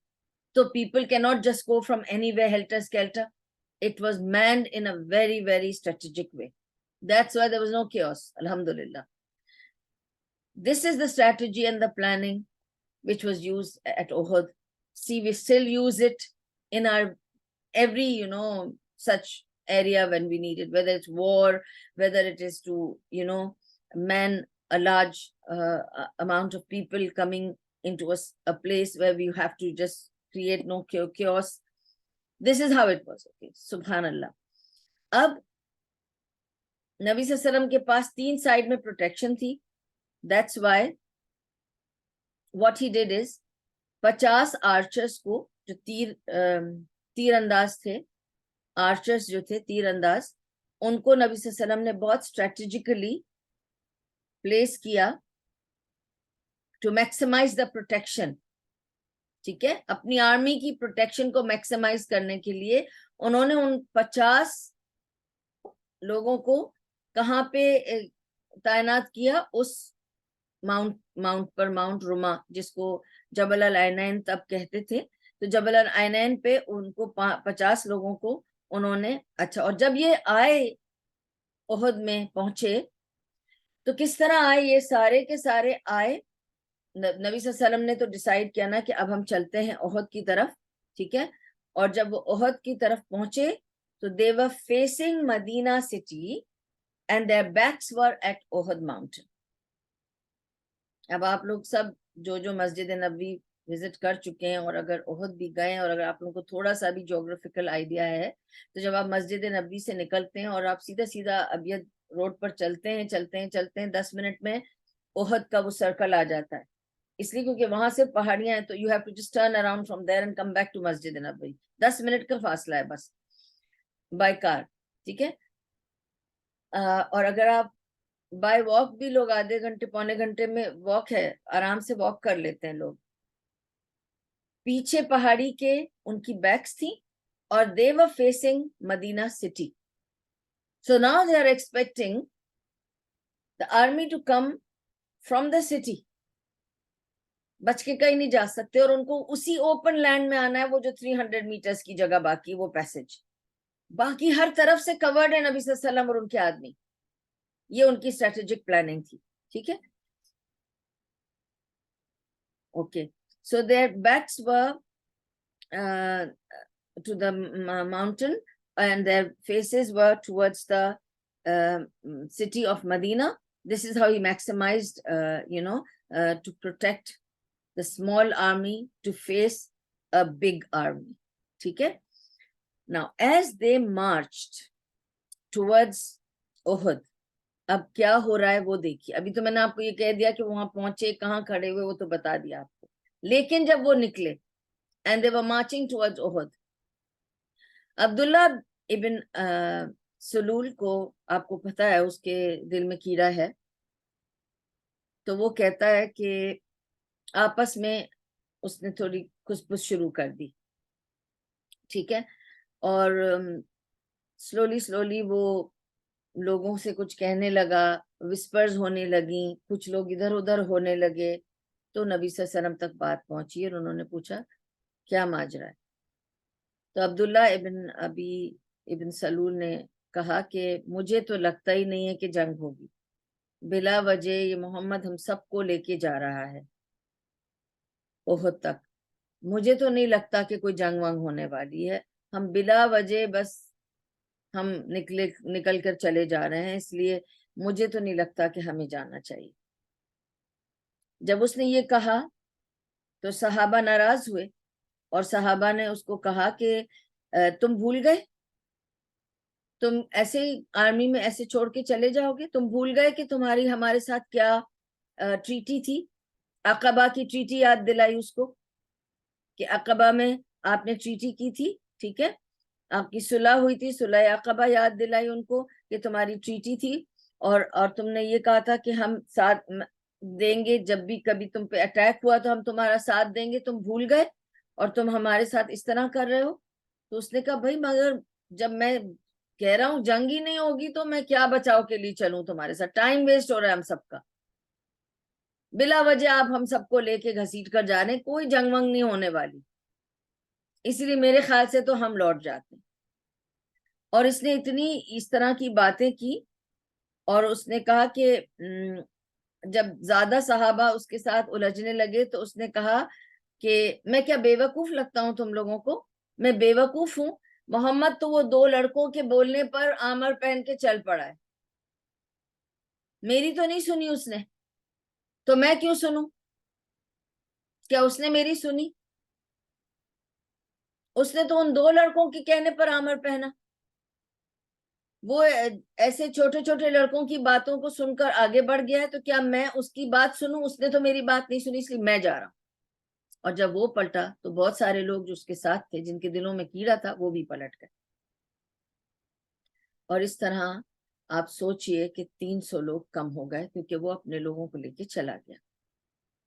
So people cannot just go from anywhere helter-skelter. It was manned in a very, very strategic way. That's why there was no chaos, alhamdulillah. This is the strategy and the planning which was used at Uhud. See, we still use it in our every, such area when we need it, whether it's war, whether it is to, man a large amount of people coming into a place where we have to just create no chaos. This is how it was. Okay, subhanallah. اب نبی صلی اللہ علیہ وسلم کے پاس 3 side میں protection تھی. That's why what he did is 50 آرچرز کو جو تیر انداز تھے، آرچرز جو تھے تیر انداز، ان کو نبی صلی اللہ علیہ وسلم نے بہت اسٹریٹجیکلی پلیس کیا ٹو میکسیمائز دا پروٹیکشن. ٹھیک ہے، اپنی آرمی کی پروٹیکشن کو میکسیمائز کرنے کے لیے انہوں نے ان 50 لوگوں کو کہاں پہ تعینات کیا؟ اس ماؤنٹ پر، ماؤنٹ رما، جس کو جبل العینین تب کہتے تھے. تو جبل العینین پہ ان کو 50 لوگوں کو انہوں نے اچھا. اور جب یہ آئے احد میں پہنچے تو کس طرح آئے؟ یہ سارے کے سارے آئے. نبی صلی اللہ علیہ وسلم نے تو ڈیسائیڈ کیا نا کہ اب ہم چلتے ہیں احد کی طرف. ٹھیک ہے، اور جب وہ احد کی طرف پہنچے تو they were facing Medina city and their backs were at Uhud mountain. اب آپ لوگ سب جو مسجد نبوی وزٹ کر چکے ہیں اور اگر احد بھی گئے ہیں اور اگر آپ لوگوں کو تھوڑا سا بھی جغرافیکل آئیڈیا ہے تو جب آپ مسجد نبوی سے نکلتے ہیں اور آپ سیدھا ابیض روڈ پر چلتے ہیں 10 منٹ میں احد کا وہ سرکل آ جاتا ہے. اس لیے کیونکہ وہاں سے پہاڑیاں ہیں تو you have to just turn around from there and come back to Masjid Nabawi. 10 minute کا فاصلہ ہے بس بائی کار. ٹھیک ہے، اور اگر آپ بائی واک بھی، لوگ آدھے گھنٹے پونے گھنٹے میں واک ہے، آرام سے واک کر لیتے ہیں لوگ. پیچھے پہاڑی کے ان کی بیکس تھی اور they were facing Medina city. So now they are expecting the army to come from the city. بچ کے کہیں نہیں جا سکتے اور ان کو اسی اوپن لینڈ میں آنا ہے، وہ جو 300 میٹرز کی جگہ باقی، وہ پیسج باقی ہر طرف سے کورڈ ہے نبی صلی اللہ علیہ وسلم اور ان کے آدمی. یہ ان کی اسٹریٹجک پلاننگ تھی. ٹھیک ہے، okay. So their backs were to the mountain and their faces were towards the city of Medina. This is how he maximized, to protect the small army to face a big army. ٹھیک ہے. Now, as they marched towards Uhud, اب کیا ہو رہا ہے وہ دیکھیے. ابھی تو میں نے آپ کو یہ کہہ دیا کہ وہاں پہنچے، کہاں کھڑے ہوئے، وہ تو بتا دیا آپ کو. لیکن جب وہ نکلے and they were marching towards Uhud, عبداللہ ابن سلول کو آپ کو پتا ہے اس کے دل میں کیڑا ہے، تو وہ کہتا ہے کہ آپس میں اس نے تھوڑی کھسپس شروع کر دی. ٹھیک ہے، اور سلولی وہ لوگوں سے کچھ کہنے لگا، وسپرز ہونے لگیں، کچھ لوگ ادھر ادھر ہونے لگے. تو نبی صلی اللہ علیہ وسلم تک بات پہنچی اور انہوں نے پوچھا کیا ماجرا ہے. تو عبداللہ ابن سلول نے کہا کہ مجھے تو لگتا ہی نہیں ہے کہ جنگ ہوگی. بلا وجہ یہ محمد ہم سب کو لے کے جا رہا ہے احد تک. مجھے تو نہیں لگتا کہ کوئی جنگ ونگ ہونے والی ہے. ہم بلا وجہ بس ہم نکل کر چلے جا رہے ہیں، اس لیے مجھے تو نہیں لگتا کہ ہمیں جانا چاہیے۔ جب اس نے یہ کہا تو صحابہ ناراض ہوئے، اور صحابہ نے اس کو کہا کہ تم بھول گئے، تم ایسے ہی آرمی میں ایسے چھوڑ کے چلے جاؤ گے؟ تم بھول گئے کہ تمہاری ہمارے ساتھ کیا ٹریٹی تھی؟ عقبہ کی ٹریٹی یاد دلائی اس کو کہ عقبہ میں آپ نے ٹریٹی کی تھی، ٹھیک ہے، آپ کی صلح ہوئی تھی، صلح عقبہ یاد دلائی ان کو کہ تمہاری ٹریٹی تھی، اور تم نے یہ کہا تھا کہ ہم ساتھ دیں گے، جب بھی کبھی تم پہ اٹیک ہوا تو ہم تمہارا ساتھ دیں گے، تم بھول گئے اور تم ہمارے ساتھ اس طرح کر رہے ہو۔ تو اس نے کہا بھائی مگر جب میں کہہ رہا ہوں جنگ ہی نہیں ہوگی تو میں کیا بچاؤ کے لیے چلوں تمہارے ساتھ؟ ٹائم ویسٹ ہو رہا ہے ہم سب کا، بلا وجہ آپ ہم سب کو لے کے گھسیٹ کر جا رہے ہیں، کوئی جنگ ونگ نہیں ہونے والی، اس لیے میرے خیال سے تو ہم لوٹ جاتے ہیں۔ اور اس نے اتنی اس طرح کی باتیں کی، اور اس نے کہا کہ جب زیادہ صحابہ اس کے ساتھ الجھنے لگے تو اس نے کہا کہ میں کیا بے وقوف لگتا ہوں تم لوگوں کو؟ میں بے وقوف ہوں؟ محمد تو وہ 2 لڑکوں کے بولنے پر آمر پہن کے چل پڑا ہے، میری تو نہیں سنی اس نے، تو میں کیوں سنوں؟ کیا اس نے میری سنی؟ اس نے تو ان 2 لڑکوں کے کہنے پر آمر پہنا، وہ ایسے چھوٹے چھوٹے لڑکوں کی باتوں کو سن کر آگے بڑھ گیا ہے، تو کیا میں اس کی بات سنوں؟ اس نے تو میری بات نہیں سنی، اس لیے میں جا رہا ہوں۔ اور جب وہ پلٹا تو بہت سارے لوگ جو اس کے ساتھ تھے، جن کے دلوں میں کیڑا تھا، وہ بھی پلٹ گئے، اور اس طرح آپ سوچئے کہ 300 لوگ کم ہو گئے، کیونکہ وہ اپنے لوگوں کو لے کے چلا گیا۔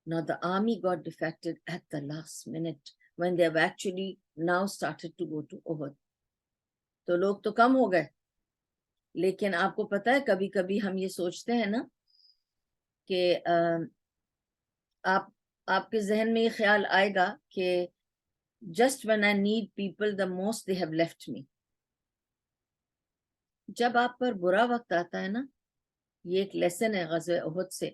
Now the army got defected at the last minute when they have actually now started to go to Uhud. تو لوگ تو کم ہو گئے، لیکن آپ کو پتہ ہے کبھی کبھی ہم یہ سوچتے ہیں نا کہ آپ کے ذہن میں یہ خیال آئے گا کہ just when I need people the most they have left me. جب آپ پر برا وقت آتا ہے نا، یہ ایک لیسن ہے غزوہ احد سے،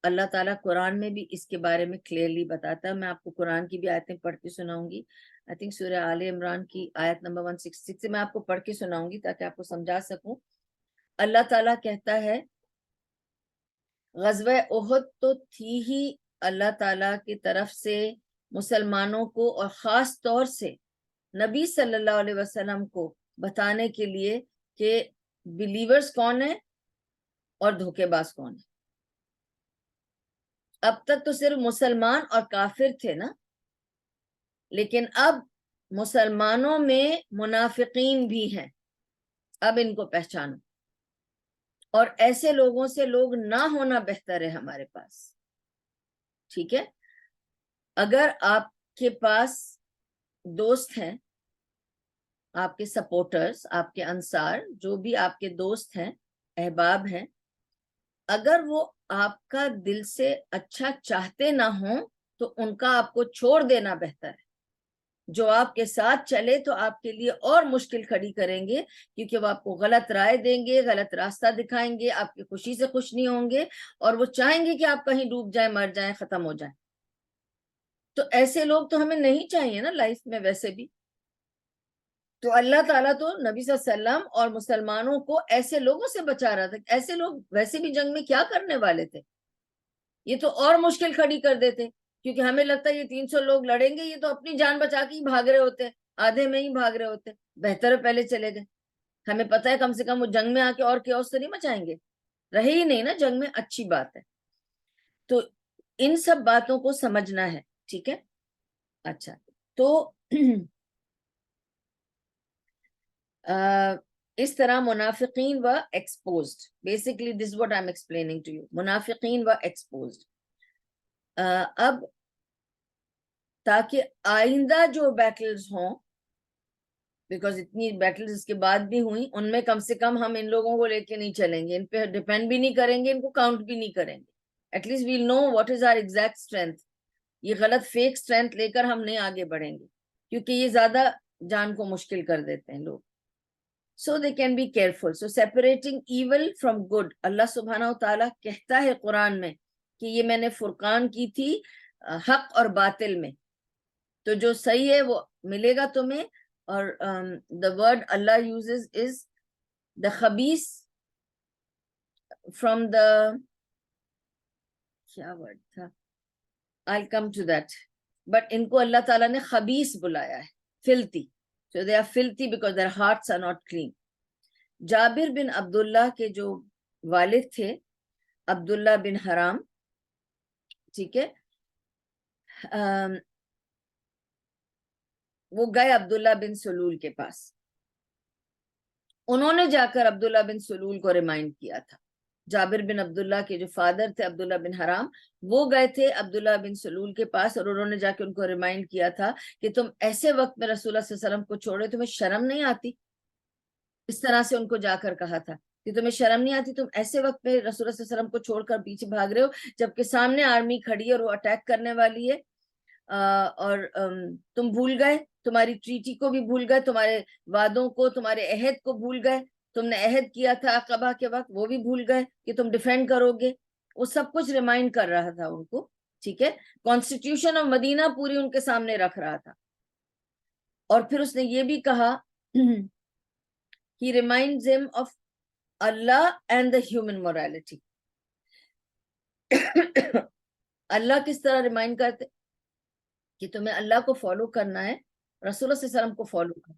اللہ تعالیٰ قرآن میں بھی اس کے بارے میں کلیئرلی بتاتا ہے۔ میں آپ کو قرآن کی بھی آیتیں پڑھ کے سناؤں گی، آئی تھنک سورہ آل عمران کی آیت نمبر 166 سے میں آپ کو پڑھ کے سناؤں گی تاکہ آپ کو سمجھا سکوں۔ اللہ تعالیٰ کہتا ہے غزوہ احد تو تھی ہی اللہ تعالیٰ کی طرف سے مسلمانوں کو اور خاص طور سے نبی صلی اللہ علیہ وسلم کو بتانے کے لیے کہ بلیورز کون ہیں اور دھوکے باز کون ہیں۔ اب تک تو صرف مسلمان اور کافر تھے نا، لیکن اب مسلمانوں میں منافقین بھی ہیں، اب ان کو پہچانو، اور ایسے لوگوں سے لوگ نہ ہونا بہتر ہے ہمارے پاس، ٹھیک ہے؟ اگر آپ کے پاس دوست ہیں، آپ کے سپورٹرز، آپ کے انصار، جو بھی آپ کے دوست ہیں، احباب ہیں، اگر وہ آپ کا دل سے اچھا چاہتے نہ ہوں تو ان کا آپ کو چھوڑ دینا بہتر ہے۔ جو آپ کے ساتھ چلے تو آپ کے لیے اور مشکل کھڑی کریں گے، کیونکہ وہ آپ کو غلط رائے دیں گے، غلط راستہ دکھائیں گے، آپ کی خوشی سے خوش نہیں ہوں گے، اور وہ چاہیں گے کہ آپ کہیں ڈوب جائیں، مر جائیں، ختم ہو جائیں۔ تو ایسے لوگ تو ہمیں نہیں چاہیے نا لائف میں ویسے بھی۔ تو اللہ تعالیٰ تو نبی صلی اللہ علیہ وسلم اور مسلمانوں کو ایسے لوگوں سے بچا رہا تھا۔ ایسے لوگ ویسے بھی جنگ میں کیا کرنے والے تھے؟ یہ تو اور مشکل کھڑی کر دیتے، کیونکہ ہمیں لگتا ہے یہ 300 لوگ لڑیں گے، یہ تو اپنی جان بچا کے ہی بھاگ رہے ہوتے، آدھے میں ہی بھاگ رہے ہوتے، بہتر ہے پہلے چلے گئے۔ ہمیں پتہ ہے کم سے کم وہ جنگ میں آ کے اور کیوس تو نہیں مچائیں گے، رہے ہی نہیں نا جنگ میں، اچھی بات ہے۔ تو ان سب باتوں کو سمجھنا ہے، ٹھیک ہے؟ اچھا، تو اس طرح منافقین و exposed, basically this what I am explaining to you, منافقین و ایکسپوزڈ۔ اب تاکہ آئندہ جو بیٹلز ہوں، بیکاز اتنی بیٹلز اس کے بعد بھی ہوئیں، ان میں کم سے کم ہم ان لوگوں کو لے کے نہیں چلیں گے، ان پہ ڈیپینڈ بھی نہیں کریں گے، ان کو کاؤنٹ بھی نہیں کریں گے، at least we'll know what is are exact strength. یہ غلط فیک اسٹرینتھ لے کر ہم نہیں آگے بڑھیں گے، کیونکہ یہ زیادہ جان کو مشکل کر دیتے ہیں لوگ۔ So they can be careful. So separating evil from good. اللہ سبحانہ و تعالیٰ کہتا ہے قرآن میں کہ یہ میں نے فرقان کی تھی حق اور باطل میں، تو جو صحیح ہے وہ ملے گا تمہیں، اور the word Allah uses is the khabis from the, کیا ورڈ تھا, I'll come to that, but ان کو اللہ تعالیٰ نے خبیث بلایا ہے, filthy, so they are filthy because their hearts are not clean. جابر بن عبداللہ کے جو والد تھے عبداللہ بن حرام, ٹھیک ہے, وہ گئے عبداللہ بن سلول کے پاس. انہوں نے جا کر عبداللہ بن سلول کو ریمائنڈ کیا تھا. جابر بن عبداللہ کے جو فادر تھے عبداللہ بن حرام, وہ گئے تھے عبداللہ بن سلول کے پاس اور انہوں نے جا کے ان کو ریمائنڈ کیا تھا کہ تم ایسے وقت میں رسول اللہ صلی اللہ علیہ وسلم کو چھوڑے, تمہیں شرم نہیں آتی. اس طرح سے ان کو جا کر کہا تھا کہ تمہیں شرم نہیں آتی, تم ایسے وقت میں رسول اللہ صلی اللہ علیہ وسلم کو چھوڑ کر پیچھے بھاگ رہے ہو جبکہ سامنے آرمی کھڑی ہے اور وہ اٹیک کرنے والی ہے, اور تم بھول گئے, تمہاری ٹریٹی کو بھی بھول گئے, تمہارے وعدوں کو, تمہارے عہد کو بھول گئے, تم نے عہد کیا تھا عقبہ کے وقت وہ بھی بھول گئے کہ تم ڈیفینڈ کرو گے. وہ سب کچھ ریمائنڈ کر رہا تھا ان کو, ٹھیک ہے, کانسٹیٹیوشن آف مدینہ پوری ان کے سامنے رکھ رہا تھا. اور پھر اس نے یہ بھی کہا, he reminds him of Allah and the human morality. اللہ کس طرح ریمائنڈ کرتے کہ تمہیں اللہ کو فالو کرنا ہے, رسول اللہ صلی اللہ علیہ وسلم کو فالو کرو,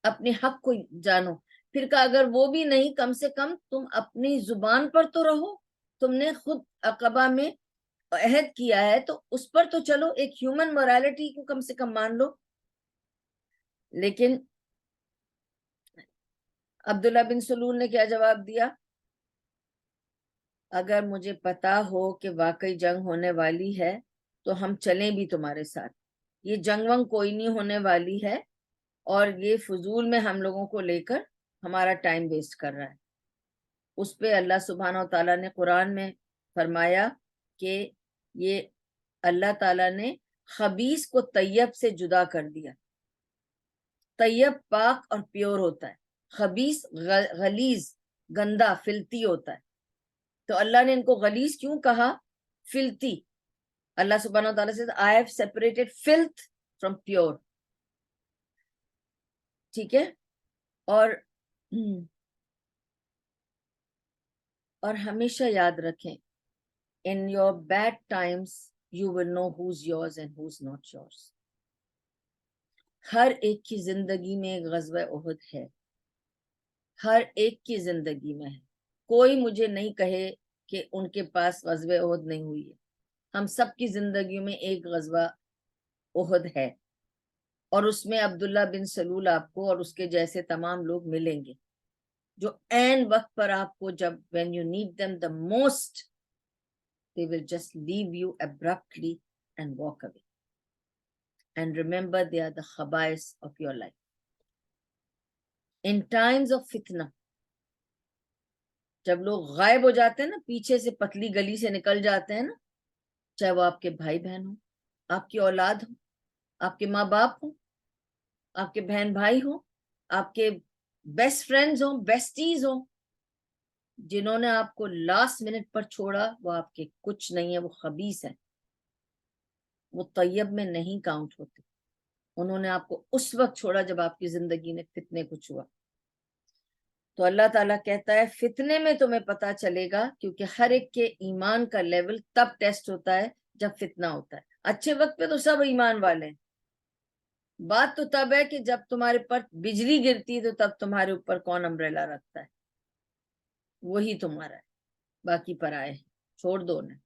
اپنے حق کو جانو. پھر کہا اگر وہ بھی نہیں, کم سے کم تم اپنی زبان پر تو رہو, تم نے خود عقبہ میں عہد کیا ہے تو اس پر تو چلو, ایک ہیومن مورالٹی کو کم سے کم مان لو. لیکن عبداللہ بن سلول نے کیا جواب دیا, اگر مجھے پتا ہو کہ واقعی جنگ ہونے والی ہے تو ہم چلیں بھی تمہارے ساتھ, یہ جنگ ونگ کوئی نہیں ہونے والی ہے اور یہ فضول میں ہم لوگوں کو لے کر ہمارا ٹائم ویسٹ کر رہا ہے. اس پہ اللہ سبحانہ و تعالیٰ نے قرآن میں فرمایا کہ یہ اللہ تعالیٰ نے خبیث کو طیب سے جدا کر دیا. طیب پاک اور پیور ہوتا ہے, خبیث غلیظ گندا فلتی ہوتا ہے. تو اللہ نے ان کو غلیظ کیوں کہا, فلتی. اللہ سبحانہ و تعالیٰ سے I have separated filth from pure, ٹھیک ہے. اور ہمیشہ یاد رکھیں, in your bad times you will know who's yours and who's not yours. ہر ایک کی زندگی میں ایک غزوہ احد ہے, ہر ایک کی زندگی میں ہے. کوئی مجھے نہیں کہے کہ ان کے پاس غزوہ احد نہیں ہوئی ہے. ہم سب کی زندگیوں میں ایک غزوہ احد ہے, اور اس میں عبداللہ بن سلول آپ کو اور اس کے جیسے تمام لوگ ملیں گے جو عین وقت پر آپ کو, جب when you need them the most, they will just leave you abruptly and walk away. And remember, they are the khaba'is of your life. In times of fitna, جب لوگ غائب ہو جاتے ہیں نا, پیچھے سے پتلی گلی سے نکل جاتے ہیں نا, چاہے وہ آپ کے بھائی بہن ہوں, آپ کی اولاد ہو, آپ کے ماں باپ ہوں, آپ کے بہن بھائی ہوں, آپ کے بیسٹ فرینڈز ہوں, بیسٹیز ہوں, جنہوں نے آپ کو لاسٹ منٹ پر چھوڑا, وہ آپ کے کچھ نہیں ہے, وہ خبیث ہیں, وہ طیب میں نہیں کاؤنٹ ہوتے. انہوں نے آپ کو اس وقت چھوڑا جب آپ کی زندگی میں فتنے کچھ ہوا. تو اللہ تعالیٰ کہتا ہے فتنے میں تمہیں پتا چلے گا, کیونکہ ہر ایک کے ایمان کا لیول تب ٹیسٹ ہوتا ہے جب فتنہ ہوتا ہے. اچھے وقت پہ تو سب ایمان والے ہیں, بات تو تب ہے کہ جب تمہارے پر بجلی گرتی ہے تو تب تمہارے اوپر کون امبریلا رکھتا ہے, وہی تمہارا ہے, باقی پرائے ہیں, چھوڑ دو انہیں,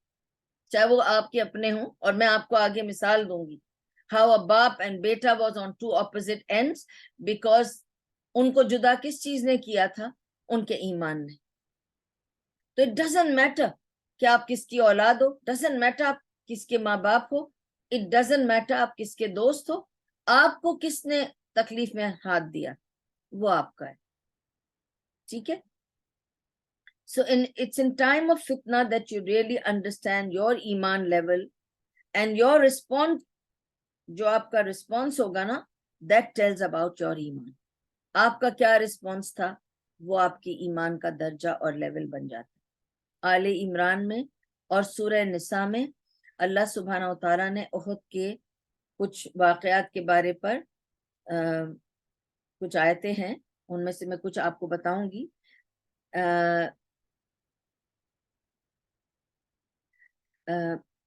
چاہے وہ آپ کے اپنے ہوں. اور میں آپ کو آگے مثال دوں گی, how a باپ and beta was on two opposite ends because ان کو جدا کس چیز نے کیا تھا, ان کے ایمان نے. تو it doesn't matter کہ آپ کس کی اولاد ہو, doesn't matter آپ کس کے ماں باپ ہو, it doesn't matter آپ کس کے دوست ہو, آپ کو کس نے تکلیف میں ہاتھ دیا, وہ آپ کا ہے, ٹھیک ہے. So it's in time of fitna that you really understand your iman level and your response, جو آپ کا response ہوگا نا, that tells about your iman. آپ کا کیا response تھا, وہ آپ کی ایمان کا درجہ اور لیول بن جاتا ہے. آل عمران میں اور سورہ نساء میں اللہ سبحانہ و تعالیٰ نے احد کے کچھ واقعات کے بارے پر کچھ آیتیں ہیں, ان میں سے میں کچھ آپ کو بتاؤں گی.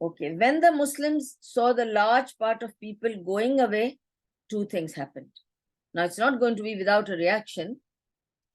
okay. When the Muslims saw the large part of people going away, two things happened. Now it's not going to be without a reaction.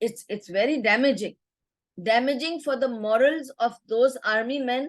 It's very damaging for the morals of those army men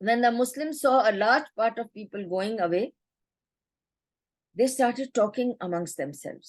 when the Muslims saw a large part of people going away, they started talking amongst themselves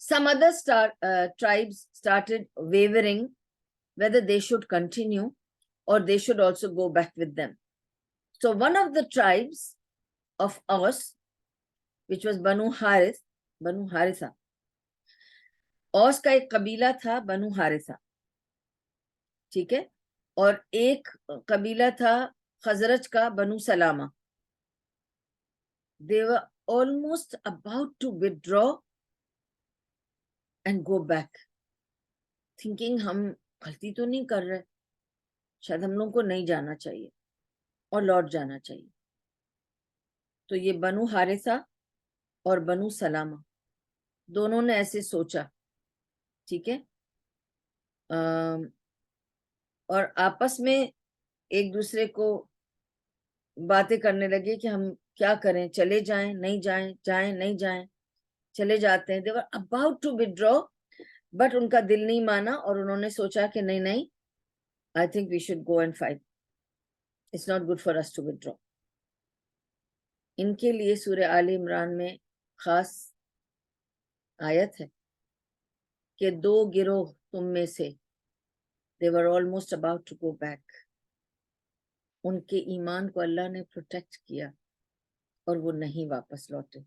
some other tribes started wavering whether they should continue or they should also go back with them. So one of the tribes of Aus, which was Banu Haritha, اوس کا ایک قبیلہ تھا بنو حارثہ، ٹھیک ہے، اور ایک قبیلہ تھا خزرج کا بنو سلامہ. They were almost about to withdraw and go back, thinking ہم غلطی تو نہیں کر رہے، شاید ہم لوگوں کو نہیں جانا چاہیے اور لوٹ جانا چاہیے. تو یہ بنو حارثہ اور بنو سلامہ دونوں نے ایسے سوچا، ٹھیک ہے، اور آپس میں ایک دوسرے کو باتیں کرنے لگے کہ ہم کیا کریں، چلے جائیں نہیں جائیں، جائیں نہیں جائیں. چلے جاتے ہیں. they were about to withdraw but ان کا دل نہیں مانا اور انہوں نے سوچا کہ نہیں نہیں I think we should go and fight. It's not good for us to withdraw. ان کے لیے سورہ آل عمران میں خاص آیت ہے کہ دو گروہ تم میں سے they were almost about to go back. ان کے ایمان کو اللہ نے پروٹیکٹ کیا اور وہ نہیں واپس لوٹے،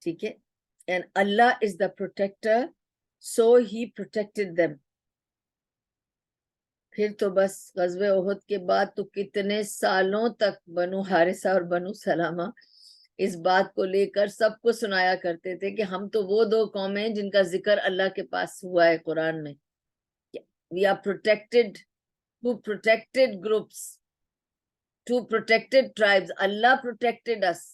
ٹھیک ہے. And Allah is the protector, so he protected them. پھر تو بس غزوہ احد کے بعد تو کتنے سالوں تک بنو حارثہ اور بنو سلامہ اس بات کو لے کر سب کو سنایا کرتے تھے کہ ہم تو وہ دو قومیں جن کا ذکر اللہ کے پاس ہوا ہے قرآن میں. We are protected, two protected groups, two protected tribes. Allah protected us.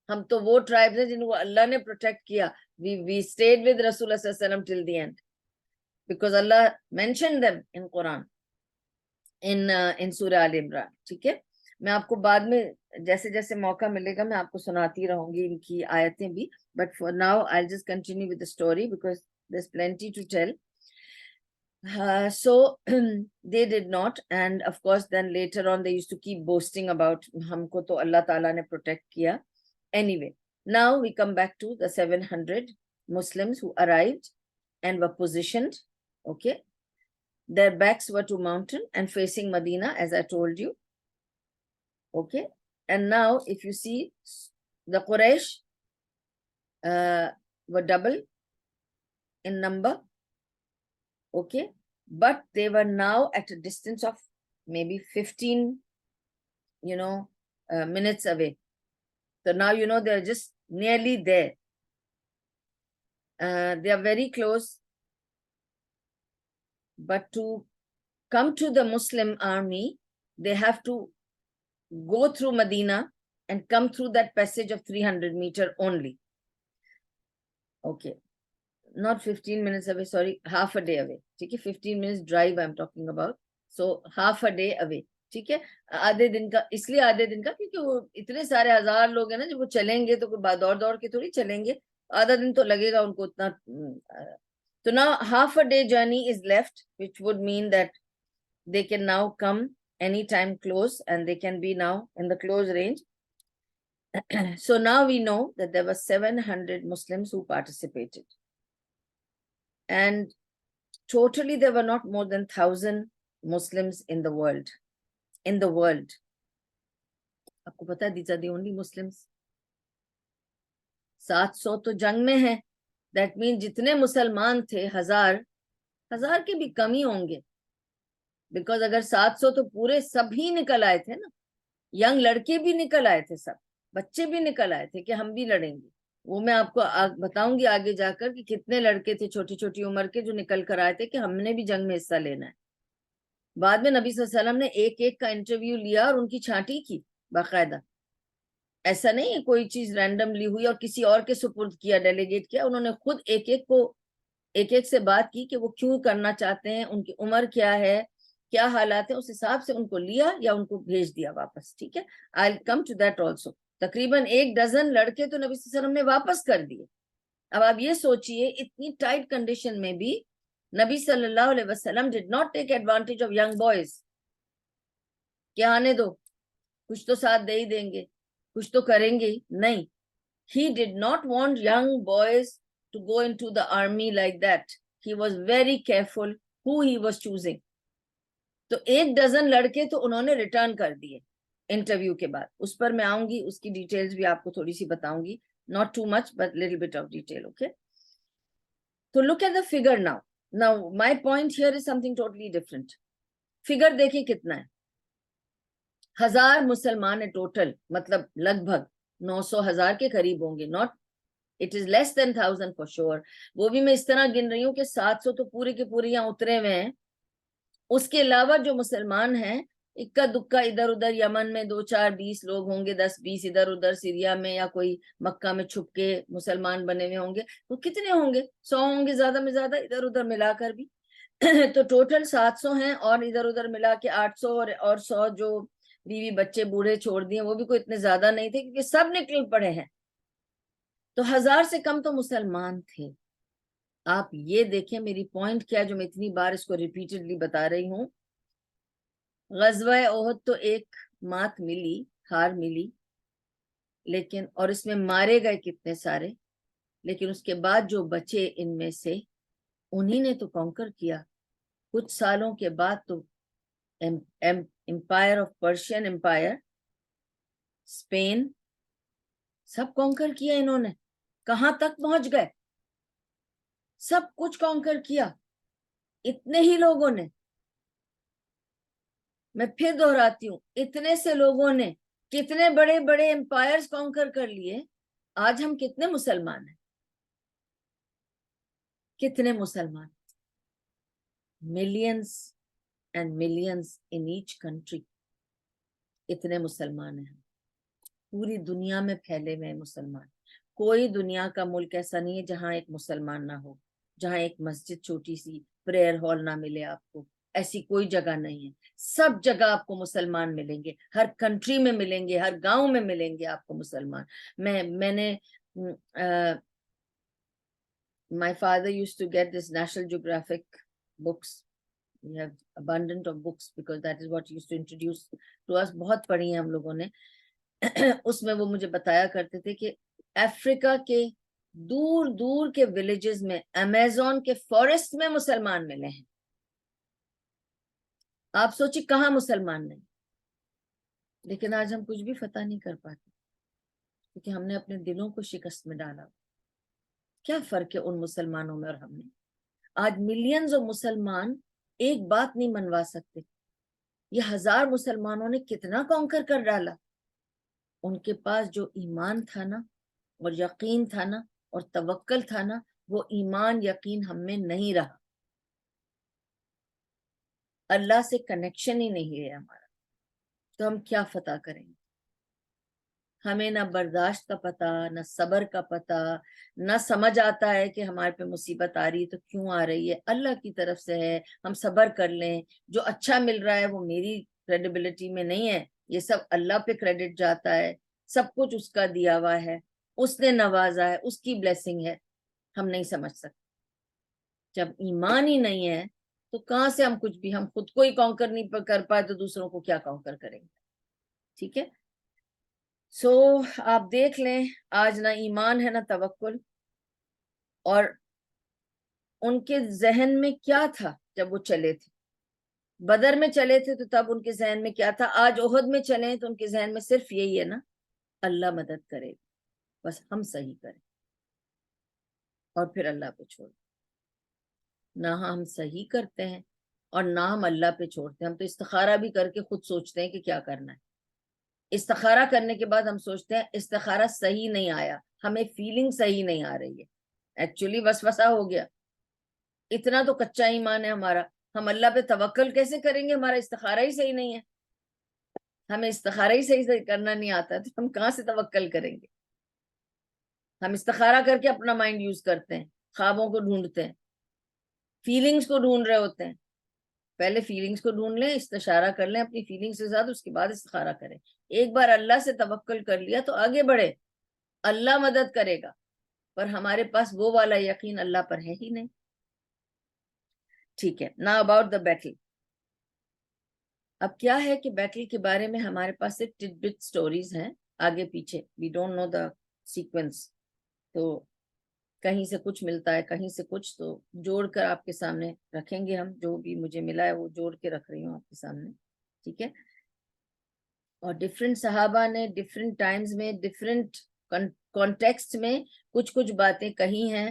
ہم تو وہ ٹرائبز ہیں جن کو اللہ نے پروٹیکٹ کیا. We stayed with Rasulullah صلی اللہ علیہ وسلم till the end because Allah mentioned them in Quran, in سورہ آل عمران. ٹھیک ہے، میں آپ کو بعد میں جیسے جیسے موقع ملے گا میں آپ کو سناتی رہوں گی ان کی آیتیں بھی. But for now I'll just continue with the story because there's plenty to tell. So they did not, and of course then later on they used to keep boasting about ہم کو تو اللہ تعالیٰ نے پروٹیکٹ کیا. Anyway, now we come back to the 700 Muslims who arrived and were positioned, okay. Their backs were to mountain and facing Medina, as I told you, okay. And now if you see the Quraysh were double in number, okay, but they were now at a distance of maybe 15 minutes away. So now they're just nearly there. They are very close, but to come to the Muslim army they have to go through Medina and come through that passage of 300 meter only, okay. Not 15 minutes away, sorry, half a day away. ٹھیک ہے، 15 minutes drive I'm talking about, so half a day away. ٹھیک ہے، آدھے دن کا، اس لیے آدھے دن کا کیونکہ وہ اتنے سارے ہزار لوگ ہیں نا جب وہ چلیں گے تو کوئی دوڑ دوڑ کے تھوڑی چلیں گے، آدھا دن تو لگے گا ان کو اتنا. تو now half a day journey is left, which would mean that they can now come anytime close and they can be now in the close range. So now we know that there were 700 Muslims who participated. And totally there were not more than 1,000 Muslims in the world. In the world. آپ کو پتا ہے these are the only Muslims. 700 تو جنگ میں ہیں. That means جتنے مسلمان تھے ہزار کے بھی کمی ہوں گے. Because اگر 700 تو پورے سب ہی نکل آئے تھے نا. ینگ لڑکے بھی نکل آئے تھے، سب بچے بھی نکل آئے تھے کہ ہم بھی لڑیں گے. وہ میں آپ کو بتاؤں گی آگے جا کر کہ کتنے لڑکے تھے چھوٹی چھوٹی عمر کے جو نکل کر آئے تھے کہ ہم نے بھی جنگ میں حصہ لینا ہے. بعد میں نبی صلی اللہ علیہ وسلم نے ایک ایک کا انٹرویو لیا اور ان کی چھانٹی کی باقاعدہ. ایسا نہیں ہے کوئی چیز رینڈملی ہوئی اور کسی اور کے سپرد کیا، ڈیلیگیٹ کیا. انہوں نے خود ایک ایک سے بات کی کہ وہ کیوں کرنا چاہتے ہیں، ان کی عمر کیا ہے، کیا حالات ہیں، اس حساب سے ان کو لیا یا ان کو بھیج دیا واپس. ٹھیک ہے، I'll come to that also. تقریباً 1 ڈزن لڑکے تو نبی صلی اللہ علیہ وسلم نے واپس کر دیے. اب آپ یہ سوچئے اتنی ٹائٹ کنڈیشن میں بھی نبی صلی اللہ علیہ وسلم did not take advantage of young boys. کہ آنے دو، کچھ تو ساتھ دے ہی دیں گے، کچھ تو کریں گے ہی. نہیں، he did not want young boys to go into the army like that. He was very careful who he was choosing. تو 1 ڈزن لڑکے تو انہوں نے ریٹرن کر دیے انٹرویو کے بعد. اس پر میں آؤں گی، اس کی ڈیٹیلز بھی آپ کو تھوڑی سی بتاؤں گی. Not too much but little bit of detail, okay. تو look at the figure now. Now my point here is something totally different. Figure دیکھیں کتنا ہے. 1000 مسلمان ہے ٹوٹل, مطلب لگ بھگ 900,000 کے قریب ہوں گے. not it is less than 1000 for sure. وہ بھی میں اس طرح گن رہی ہوں کہ 700 تو پورے کے پورے یہاں اترے ہوئے ہیں. اس کے علاوہ جو مسلمان ہیں اکا دکا ادھر ادھر, یمن میں 2 4 20 لوگ ہوں گے, 10 20 ادھر ادھر, سیریا میں یا کوئی مکہ میں چھپ کے مسلمان بنے ہوئے ہوں گے. تو کتنے ہوں گے؟ 100 ہوں گے زیادہ میں زیادہ, ادھر ادھر ملا کر بھی. تو ٹوٹل 700 ہیں, اور ادھر ادھر ملا کے 800, اور 100 جو بیوی بچے بوڑھے چھوڑ دیے, وہ بھی کوئی اتنے زیادہ نہیں تھے کیونکہ سب نکل پڑے ہیں. تو 1000 سے کم تو مسلمان تھے. آپ یہ دیکھیں میری پوائنٹ کیا, جو میں اتنی بار اس کو ریپیٹڈلی بتا رہی ہوں. غزوہ احد تو ایک مات ملی, ہار ملی, لیکن اور اس میں مارے گئے کتنے سارے, لیکن اس کے بعد جو بچے ان میں سے, انہی نے تو کانکر کیا. کچھ سالوں کے بعد تو empire of Persian empire, Spain, سب کانکر کیا انہوں نے. کہاں تک پہنچ گئے؟ سب کچھ کانکر کیا اتنے ہی لوگوں نے. میں پھر دہراتی ہوں, اتنے سے لوگوں نے کتنے بڑے بڑے امپائرز کانکر کر لیے. آج ہم کتنے مسلمان ہیں؟ کتنے مسلمان؟ Millions and millions in each country. اتنے مسلمان ہیں پوری دنیا میں پھیلے ہوئے مسلمان. کوئی دنیا کا ملک ایسا نہیں ہے جہاں ایک مسلمان نہ ہو, جہاں ایک مسجد چھوٹی سی پریئر ہال نہ ملے آپ کو. ایسی کوئی جگہ نہیں ہے. سب جگہ آپ کو مسلمان ملیں گے, ہر کنٹری میں ملیں گے, ہر گاؤں میں ملیں گے آپ کو مسلمان. میں نے my father used to get this National Geographic books. We have abundant of books because that is what he used to introduce to us. بہت پڑھی ہیں ہم لوگوں نے. اس میں وہ مجھے بتایا کرتے تھے کہ افریقہ کے دور دور کے ولیجز میں, امیزون کے فارسٹ میں مسلمان ملے ہیں. آپ سوچیں کہاں مسلمان نہیں. لیکن آج ہم کچھ بھی فتح نہیں کر پاتے کیونکہ ہم نے اپنے دلوں کو شکست میں ڈالا. کیا فرق ہے ان مسلمانوں میں اور ہم نے؟ آج ملینز اور مسلمان ایک بات نہیں منوا سکتے. یہ 1000 مسلمانوں نے کتنا کانکر کر ڈالا. ان کے پاس جو ایمان تھا نا, اور یقین تھا نا, اور توکل تھا نا, وہ ایمان یقین ہم میں نہیں رہا. اللہ سے کنیکشن ہی نہیں ہے ہمارا. تو ہم کیا فتح کریں گے؟ ہمیں نہ برداشت کا پتہ, نہ صبر کا پتہ, نہ سمجھ آتا ہے کہ ہمارے پہ مصیبت آ رہی ہے تو کیوں آ رہی ہے. اللہ کی طرف سے ہے, ہم صبر کر لیں. جو اچھا مل رہا ہے وہ میری کریڈیبلٹی میں نہیں ہے, یہ سب اللہ پہ کریڈٹ جاتا ہے. سب کچھ اس کا دیا ہوا ہے, اس نے نوازا ہے, اس کی بلیسنگ ہے. ہم نہیں سمجھ سکتے. جب ایمان ہی نہیں ہے تو کہاں سے ہم کچھ بھی, ہم خود کو ہی کانکر نہیں کر پائے تو دوسروں کو کیا کانکر کریں گے. ٹھیک ہے. سو آپ دیکھ لیں, آج نہ ایمان ہے نہ توکل. اور ان کے ذہن میں کیا تھا جب وہ چلے تھے؟ بدر میں چلے تھے تو تب ان کے ذہن میں کیا تھا؟ آج احد میں چلیں تو ان کے ذہن میں صرف یہی ہے نا, اللہ مدد کرے, بس ہم صحیح کریں اور پھر اللہ پہ چھوڑ. نہ ہم صحیح کرتے ہیں اور نہ ہم اللہ پہ چھوڑتے ہیں. ہم تو استخارہ بھی کر کے خود سوچتے ہیں کہ کیا کرنا ہے. استخارہ کرنے کے بعد ہم سوچتے ہیں استخارہ صحیح نہیں آیا, ہمیں فیلنگ صحیح نہیں آ رہی ہے. ایکچولی وسوسہ ہو گیا. اتنا تو کچا ایمان ہے ہمارا, ہم اللہ پہ توکل کیسے کریں گے؟ ہمارا استخارہ ہی صحیح نہیں ہے. ہمیں استخارہ ہی صحیح کرنا نہیں آتا تو ہم کہاں سے توکل کریں گے؟ ہم استخارہ کر کے اپنا مائنڈ یوز کرتے ہیں, خوابوں کو ڈھونڈتے ہیں, فیلنگز کو ڈھونڈ رہے ہوتے ہیں. پہلے فیلنگز کو ڈھونڈ لیں, استشارہ کر لیں اپنی فیلنگز کے ساتھ, اس کے بعد استخارہ کریں. ایک بار اللہ سے توکل کر لیا تو آگے بڑھے, اللہ مدد کرے گا. پر ہمارے پاس وہ والا یقین اللہ پر ہے ہی نہیں. ٹھیک ہے. نا اباؤٹ دا بیٹل. اب کیا ہے کہ بیٹل کے بارے میں ہمارے پاس صرف ٹڈ بٹ سٹوریز ہیں, آگے پیچھے, we don't know the sequence. تو کہیں سے کچھ ملتا ہے, کہیں سے کچھ, تو جوڑ کر آپ کے سامنے رکھیں گے ہم. جو بھی مجھے ملا ہے وہ جوڑ کے رکھ رہی ہوں آپ کے سامنے. ٹھیک ہے. اور ڈفرینٹ صحابہ نے ڈفرینٹ ٹائمز میں ڈفرینٹ کانٹیکسٹ میں کچھ کچھ باتیں کہی ہیں,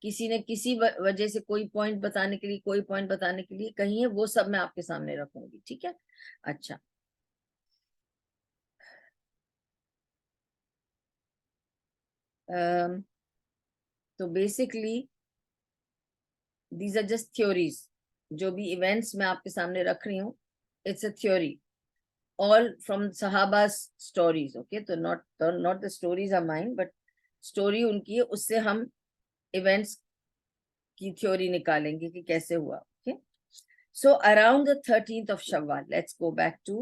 کسی نے کسی وجہ سے کوئی پوائنٹ بتانے کے لیے کوئی پوائنٹ بتانے کے لیے کہیں ہے، وہ سب میں آپ کے سامنے رکھوں گی. ٹھیک ہے. اچھا تو basically these are just theories. جو بھی ایونٹس میں آپ کے سامنے رکھ رہی ہوں it's a theory all from Sahaba's stories. Okay, تو not the stories are mine, but story ان کی ہے, اس سے ہم events کی theory نکالیں گے کہ کیسے ہوا. Okay, so around the 13th of Shawwal, let's go back to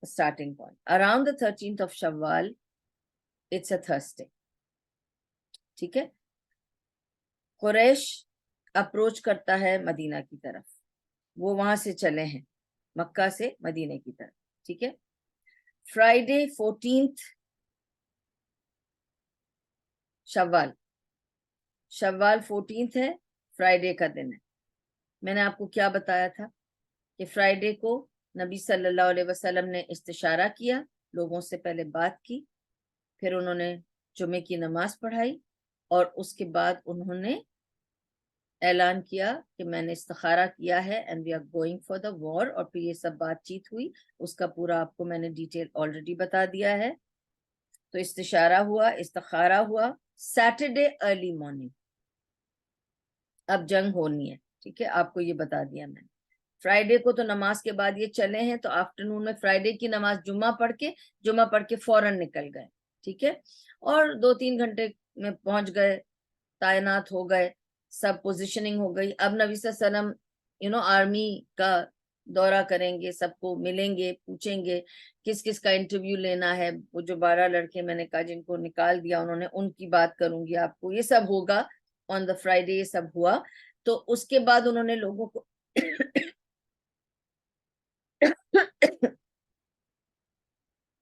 the starting point. Around the 13th of Shawwal, it's a Thursday. ٹھیک ہے. قریش اپروچ کرتا ہے مدینہ کی طرف. وہ وہاں سے چلے ہیں مکہ سے مدینہ کی طرف. ٹھیک ہے. فرائیڈے 14th شوال. شوال 14th ہے, فرائیڈے کا دن ہے. میں نے آپ کو کیا بتایا تھا کہ فرائیڈے کو نبی صلی اللہ علیہ وسلم نے استشارہ کیا, لوگوں سے پہلے بات کی, پھر انہوں نے جمعے کی نماز پڑھائی, اور اس کے بعد انہوں نے اعلان کیا کہ میں نے استخارہ کیا ہے and we are going for the war, اور پھر یہ سب بات چیت ہوئی. اس کا پورا آپ کو میں نے ڈیٹیل آلریڈی بتا دیا ہے. تو استشارہ ہوا, استخارہ ہوا, سیٹرڈے ارلی مارننگ اب جنگ ہونی ہے. ٹھیک ہے, آپ کو یہ بتا دیا میں نے. فرائیڈے کو تو نماز کے بعد یہ چلے ہیں, تو آفٹرنون میں فرائیڈے کی نماز جمعہ پڑھ کے فوراً نکل گئے. ٹھیک ہے, اور 2-3 گھنٹے میں پہنچ گئے, تعینات ہو گئے, سب پوزیشننگ ہو گئی. اب نبی صلی اللہ علیہ وسلم آرمی کا دورہ کریں گے, سب کو ملیں گے, پوچھیں گے کس کس کا انٹرویو لینا ہے. وہ جو 12 لڑکے میں نے کہا جن کو نکال دیا انہوں نے, ان کی بات کروں گی آپ کو. یہ سب ہوگا آن دا فرائیڈے, یہ سب ہوا. تو اس کے بعد انہوں نے لوگوں کو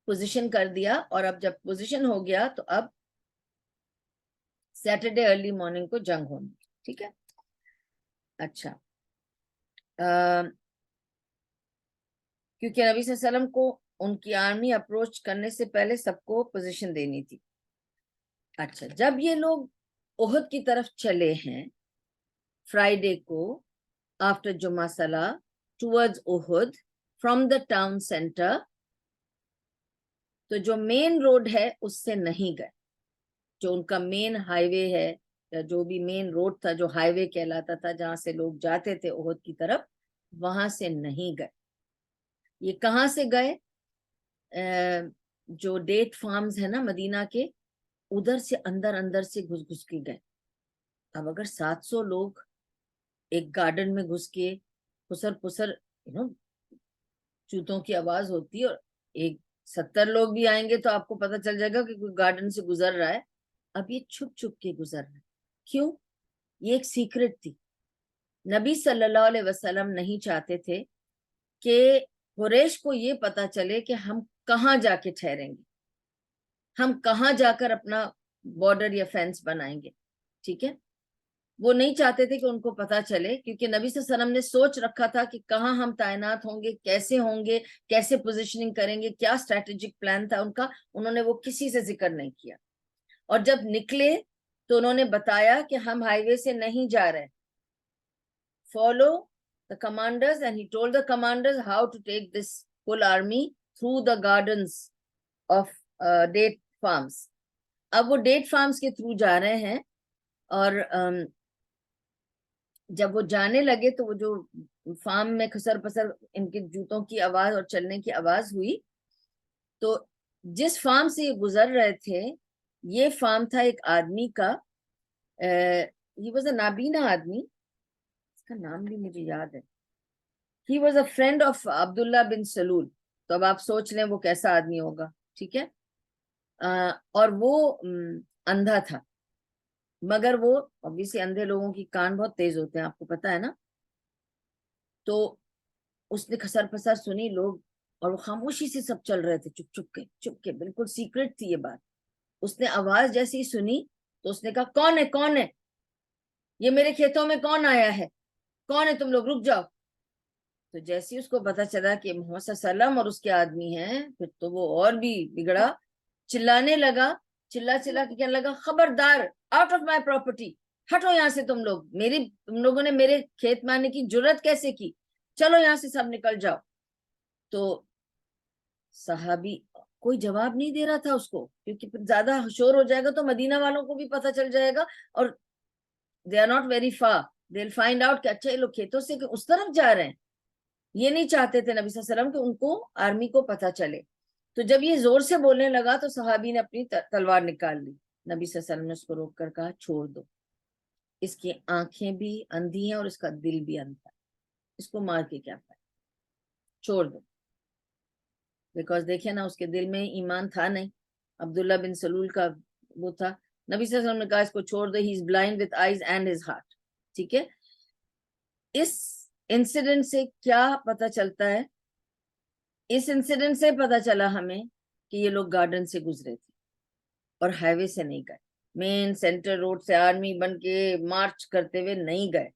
پوزیشن کر دیا, اور اب جب پوزیشن ہو گیا تو اب سیٹرڈے ارلی مارننگ کو جنگ ہونی. ٹھیک ہے. اچھا, کیونکہ نبی صلی اللہ علیہ وسلم کو ان کی آرمی اپروچ کرنے سے پہلے سب کو پوزیشن دینی تھی. اچھا, جب یہ لوگ احد کی طرف چلے ہیں فرائیڈے کو آفٹر جمعہ صلاح towards Uhud from the town centre, تو جو مین روڈ ہے اس سے نہیں گئے. جو ان کا مین ہائی وے ہے, یا جو بھی مین روڈ تھا جو ہائی وے کہلاتا تھا جہاں سے لوگ جاتے تھے احد کی طرف, وہاں سے نہیں گئے. یہ کہاں سے گئے؟ جو ڈیٹ فارمز ہیں نا مدینہ کے, ادھر سے اندر سے گھس کے گئے. اب اگر 700 لوگ ایک گارڈن میں گھس کے پسر چوتوں کی آواز ہوتی ہے, اور ایک 70 لوگ بھی آئیں گے تو آپ کو پتہ چل جائے گا کہ کوئی گارڈن سے گزر رہا ہے. اب یہ چھپ کے گزر رہا ہے. کیوں؟ یہ ایک سیکرٹ تھی. نبی صلی اللہ علیہ وسلم نہیں چاہتے تھے کہ قریش کو یہ پتا چلے کہ ہم کہاں جا کے ٹھہریں گے, ہم کہاں جا کر اپنا بارڈر یا فینس بنائیں گے. ٹھیک ہے, وہ نہیں چاہتے تھے کہ ان کو پتا چلے, کیونکہ نبی صلی اللہ علیہ وسلم نے سوچ رکھا تھا کہ کہاں ہم تعینات ہوں گے, کیسے پوزیشننگ کریں گے, کیا اسٹریٹجک پلان تھا ان کا. انہوں نے وہ کسی سے ذکر نہیں کیا. اور جب نکلے تو انہوں نے بتایا کہ ہم ہائی وے سے نہیں جا رہے, follow the commanders, and he told the commanders how to take this full army through the gardens of date farms. اب وہ ڈیٹ فارمز کے تھرو جا رہے ہیں, اور جب وہ جانے لگے تو وہ جو فارم میں خسر پسر ان کے جوتوں کی آواز اور چلنے کی آواز ہوئی, تو جس فارم سے یہ گزر رہے تھے یہ فارم تھا ایک آدمی کا, he was a نابینا آدمی, اس کا نام بھی مجھے یاد ہے. He was a friend of عبداللہ بن سلول. تو اب آپ سوچ لیں وہ کیسا آدمی ہوگا. ٹھیک ہے, اور وہ اندھا تھا, مگر وہ obviously اندھے لوگوں کی کان بہت تیز ہوتے ہیں, آپ کو پتا ہے نا. تو اس نے خسر پسر سنی لوگ, اور وہ خاموشی سے سب چل رہے تھے چپ کے, بالکل سیکرٹ تھی یہ بات. اس نے آواز جیسی سنی تو اس نے کہا کون ہے یہ, میرے کھیتوں میں کون آیا ہے, کون ہے, تم لوگ رک جاؤ. تو جیسے اس کو پتا چلا کہ محمد صلی اللہ علیہ وسلم اور اس کے آدمی ہیں, پھر تو وہ اور بھی بگڑا, چلانے لگا, چلا کے کہنے لگا خبردار, آؤٹ آف مائی پراپرٹی, ہٹو یہاں سے تم لوگ، تم لوگوں نے میرے کھیت میں آنے کی جرت کیسے کی، چلو یہاں سے سب نکل جاؤ. تو صحابی کوئی جواب نہیں دے رہا تھا اس کو، کیونکہ پھر زیادہ شور ہو جائے گا تو مدینہ والوں کو بھی پتہ چل جائے گا، اور they are not very far, they'll find out کہ اچھا یہ لوگ کھیتوں سے اس طرف جا رہے ہیں. یہ نہیں چاہتے تھے نبی صلی اللہ علیہ وسلم کہ ان کو آرمی کو پتہ چلے. تو جب یہ زور سے بولنے لگا تو صحابی نے اپنی تلوار نکال لی. نبی صلی اللہ علیہ وسلم نے اس کو روک کر کہا چھوڑ دو، اس کی آنکھیں بھی اندھی ہیں اور اس کا دل بھی اندھا ہے، اس کو مار کے کیا پائے، چھوڑ دو. بیکاز دیکھیں نا اس کے دل میں ایمان تھا نہیں، عبداللہ بن سلول کا وہ تھا. نبی صلی اللہ علیہ وسلم نے کہا اس کو چھوڑ دو، he is blind with eyes and his heart. ٹھیک ہے. اس انسیڈنٹ سے کیا پتہ چلتا ہے؟ اس انسیڈنٹ سے پتہ چلا ہمیں کہ یہ لوگ گارڈن سے گزرے تھے اور ہائی وے سے نہیں گئے، مین سینٹر روڈ سے آرمی بن کے مارچ کرتے ہوئے نہیں گئے،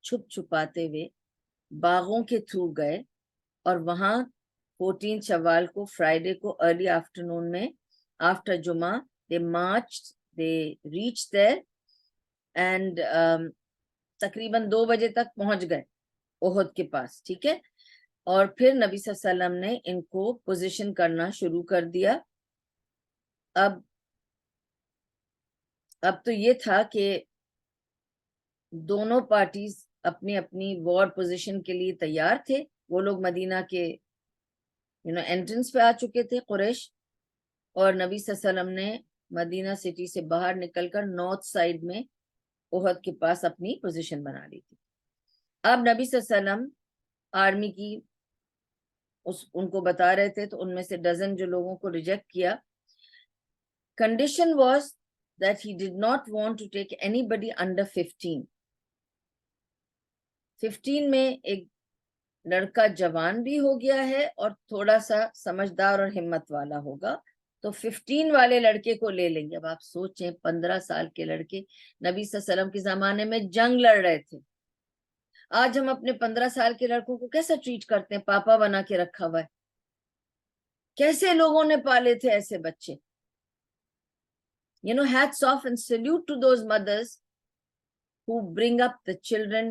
چھپ چھپاتے ہوئے باغوں کے تھرو گئے. اور وہاں 14 شوال کو فرائیڈے کو ارلی آفٹرنون میں آفٹر جمعہ they marched, they reached there and تقریباً 2 بجے تک پہنچ گئے احد کے پاس. ٹھیک ہے. اور پھر نبی صلی اللہ علیہ وسلم نے ان کو پوزیشن کرنا شروع کر دیا. اب تو یہ تھا کہ دونوں پارٹیز اپنی اپنی وار پوزیشن کے لیے تیار تھے. وہ لوگ مدینہ کے انٹرنس پہ آ چکے تھے قریش، اور نبی صلی اللہ علیہ وسلم نے مدینہ سٹی سے باہر نکل کر نارتھ سائڈ میں احد کے پاس اپنی پوزیشن بنا لی تھی. اب نبی صلی اللہ علیہ وسلم آرمی کی ان کو بتا رہے تھے، تو ان میں سے ڈزن جو لوگوں کو ریجیکٹ کیا. Condition was that he did not want to take anybody under 15. 15 میں ایک لڑکا جوان بھی ہو گیا ہے اور تھوڑا سا سمجھدار اور ہمت والا ہوگا، تو 15 والے لڑکے کو لے لیں گے. اب آپ سوچیں 15 سال کے لڑکے نبی صلی اللہ علیہ وسلم کے زمانے میں جنگ لڑ رہے تھے. آج ہم اپنے 15 سال کے لڑکوں کو کیسا ٹریٹ کرتے ہیں، پاپا بنا کے رکھا ہوا ہے. کیسے لوگوں نے پالے تھے ایسے بچے. Hats off and salute to those mothers who bring up the children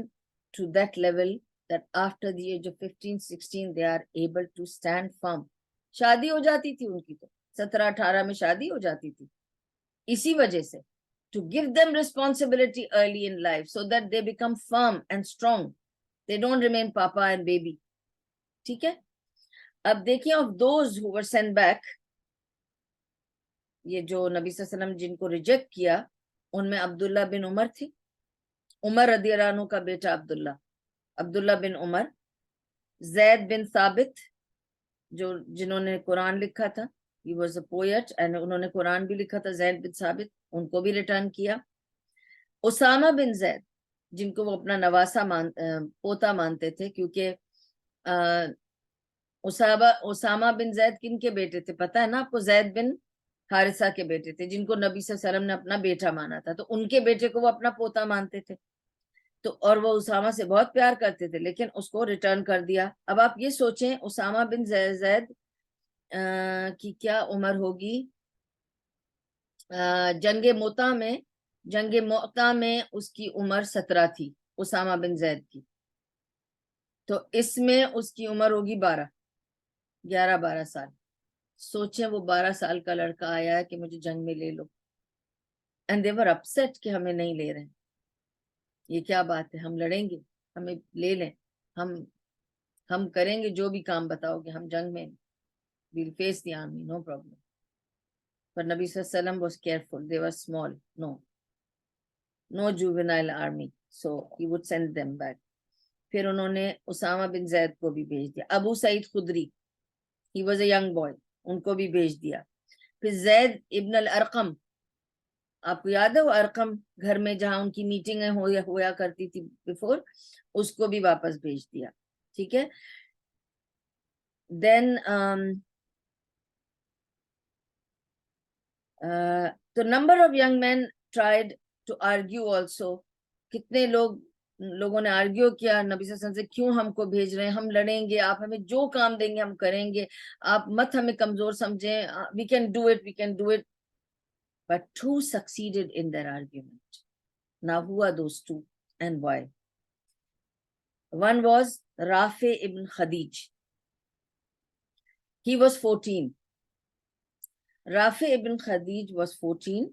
to that level that after the age of 15, 16 they are able to stand firm. شادی ہو جاتی تھی ان کی، تو 17-18 میں شادی ہو جاتی تھی اسی وجہ سے. To give them responsibility early in life so that they become firm and strong. They don't remain papa and baby. ٹھیک ہے. اب دیکھیں of those who were sent back، یہ جو نبی صلی اللہ علیہ وسلم جن کو ریجیکٹ کیا، ان میں عبداللہ بن عمر تھی. عمر رضی اللہ عنہ کا بیٹا عبداللہ بن عمر، زید بن ثابت جنہوں نے قرآن لکھا تھا، he was a poet and انہوں نے قرآن بھی لکھا تھا، زید بن ثابت، ان کو بھی ریٹرن کیا. اسامہ بن زید جن کو وہ اپنا نواسا پوتا مانتے تھے، کیونکہ اسامہ بن زید کن کے بیٹے تھے پتہ ہے نا آپ کو؟ زید بن حارثہ کے بیٹے تھے، جن کو نبی صلی اللہ علیہ وسلم نے اپنا بیٹا مانا تھا، تو ان کے بیٹے کو وہ اپنا پوتا مانتے تھے. تو اور وہ اسامہ سے بہت پیار کرتے تھے، لیکن اس کو ریٹرن کر دیا. اب آپ یہ سوچیں اسامہ بن زید کی کیا عمر ہوگی. جنگ موتا میں اس کی عمر 17 تھی اسامہ بن زید کی، تو اس میں اس کی عمر ہوگی 11-12 سال. سوچیں وہ 12 سال کا لڑکا آیا ہے کہ مجھے جنگ میں لے لو، اینڈ دے ور اپسیٹ کہ ہمیں نہیں لے رہے. یہ کیا بات ہے، ہم لڑیں گے، ہمیں لے لیں، ہم کریں گے جو بھی کام بتاؤ گے، ہم جنگ میں we'll face the army, no problem. But Nabi sallallahu alaihi wasallam was careful. They were small. No juvenile army. So he would send them back. پھر انہوں نے اسامہ بن زید کو بھی بھیج دیا. ابو سعید خدری، he was a young boy، ان کو بھی بھیج دیا. پھر زید ابن الارقم، آپ کو یاد ہے وہ ارقم گھر میں جہاں ان کی میٹنگیں ہوا کرتی تھی بیفور، اس کو بھی واپس بھیج دیا. ٹھیک ہے. دین تو number of young men tried to argue also. کتنے لوگوں نے آرگیو کیا نبی صلی اللہ علیہ وسلم سے، کیوں ہم کو بھیج رہے ہیں، ہم لڑیں گے، آپ ہمیں جو کام دیں گے ہم کریں گے، آپ مت ہمیں کمزور سمجھیں، we can do it. But two succeeded in their argument. Now, who are those two and why? One was Rafi ibn Khadij. He was 14. Rafi ibn Khadij was 14.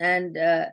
And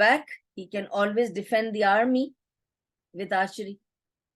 back he can always defend the army with archery.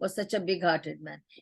was such a big hearted man.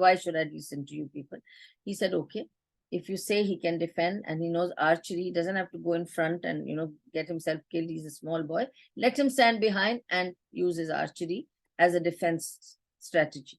why should I listen to you people. He said okay, if you say he can defend and he knows archery, he doesn't have to go in front and get himself killed, he's a small boy, let him stand behind and use his archery as a defense strategy.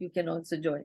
you can also join.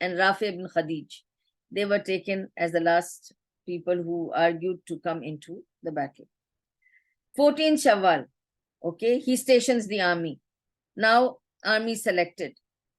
and Rafi ibn Khadij. They were taken as the last people who argued to come into the battle. 14 Shawwal, okay, he stations the army. Now army selected.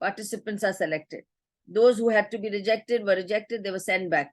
Participants are selected. Those who had to be rejected were rejected, they were sent back.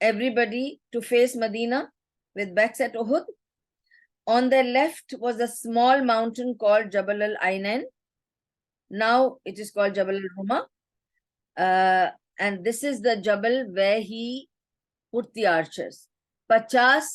everybody to face Medina with backs at Uhud. On their left was a small mountain called Jabal al-Aynain. Now it is called Jabal al-Ruma. And this is the Jabal where he put the archers. 50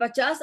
50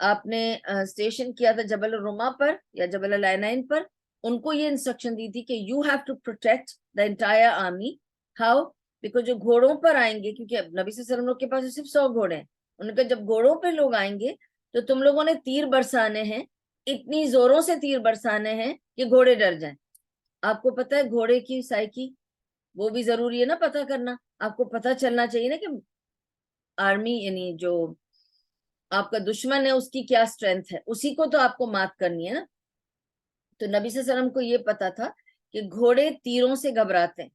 آپ نے station کیا تھا جبل الرما پر یا جبل العینین پر, ان کو یہ instruction دی تھی کہ you have to protect the entire army. How? Because جو گھوڑوں پر آئیں گے, کیونکہ نبی صلی اللہ علیہ وسلم کے پاس صرف 100 گھوڑے ہیں, انہوں نے کہا جب گھوڑوں پہ لوگ آئیں گے تو تم لوگوں نے تیر برسانے ہیں, اتنی زوروں سے تیر برسانے ہیں کہ گھوڑے ڈر جائیں. آپ کو پتا ہے گھوڑے کی سائیکی, وہ بھی ضروری ہے نا پتہ کرنا. آپ کو پتہ چلنا چاہیے نا کہ آرمی یعنی جو آپ کا دشمن ہے اس کی کیا اسٹرینتھ ہے, اسی کو تو آپ کو مات کرنی ہے نا. تو نبی صلی اللہ علیہ وسلم کو یہ پتا تھا کہ گھوڑے تیروں سے گھبراتے ہیں,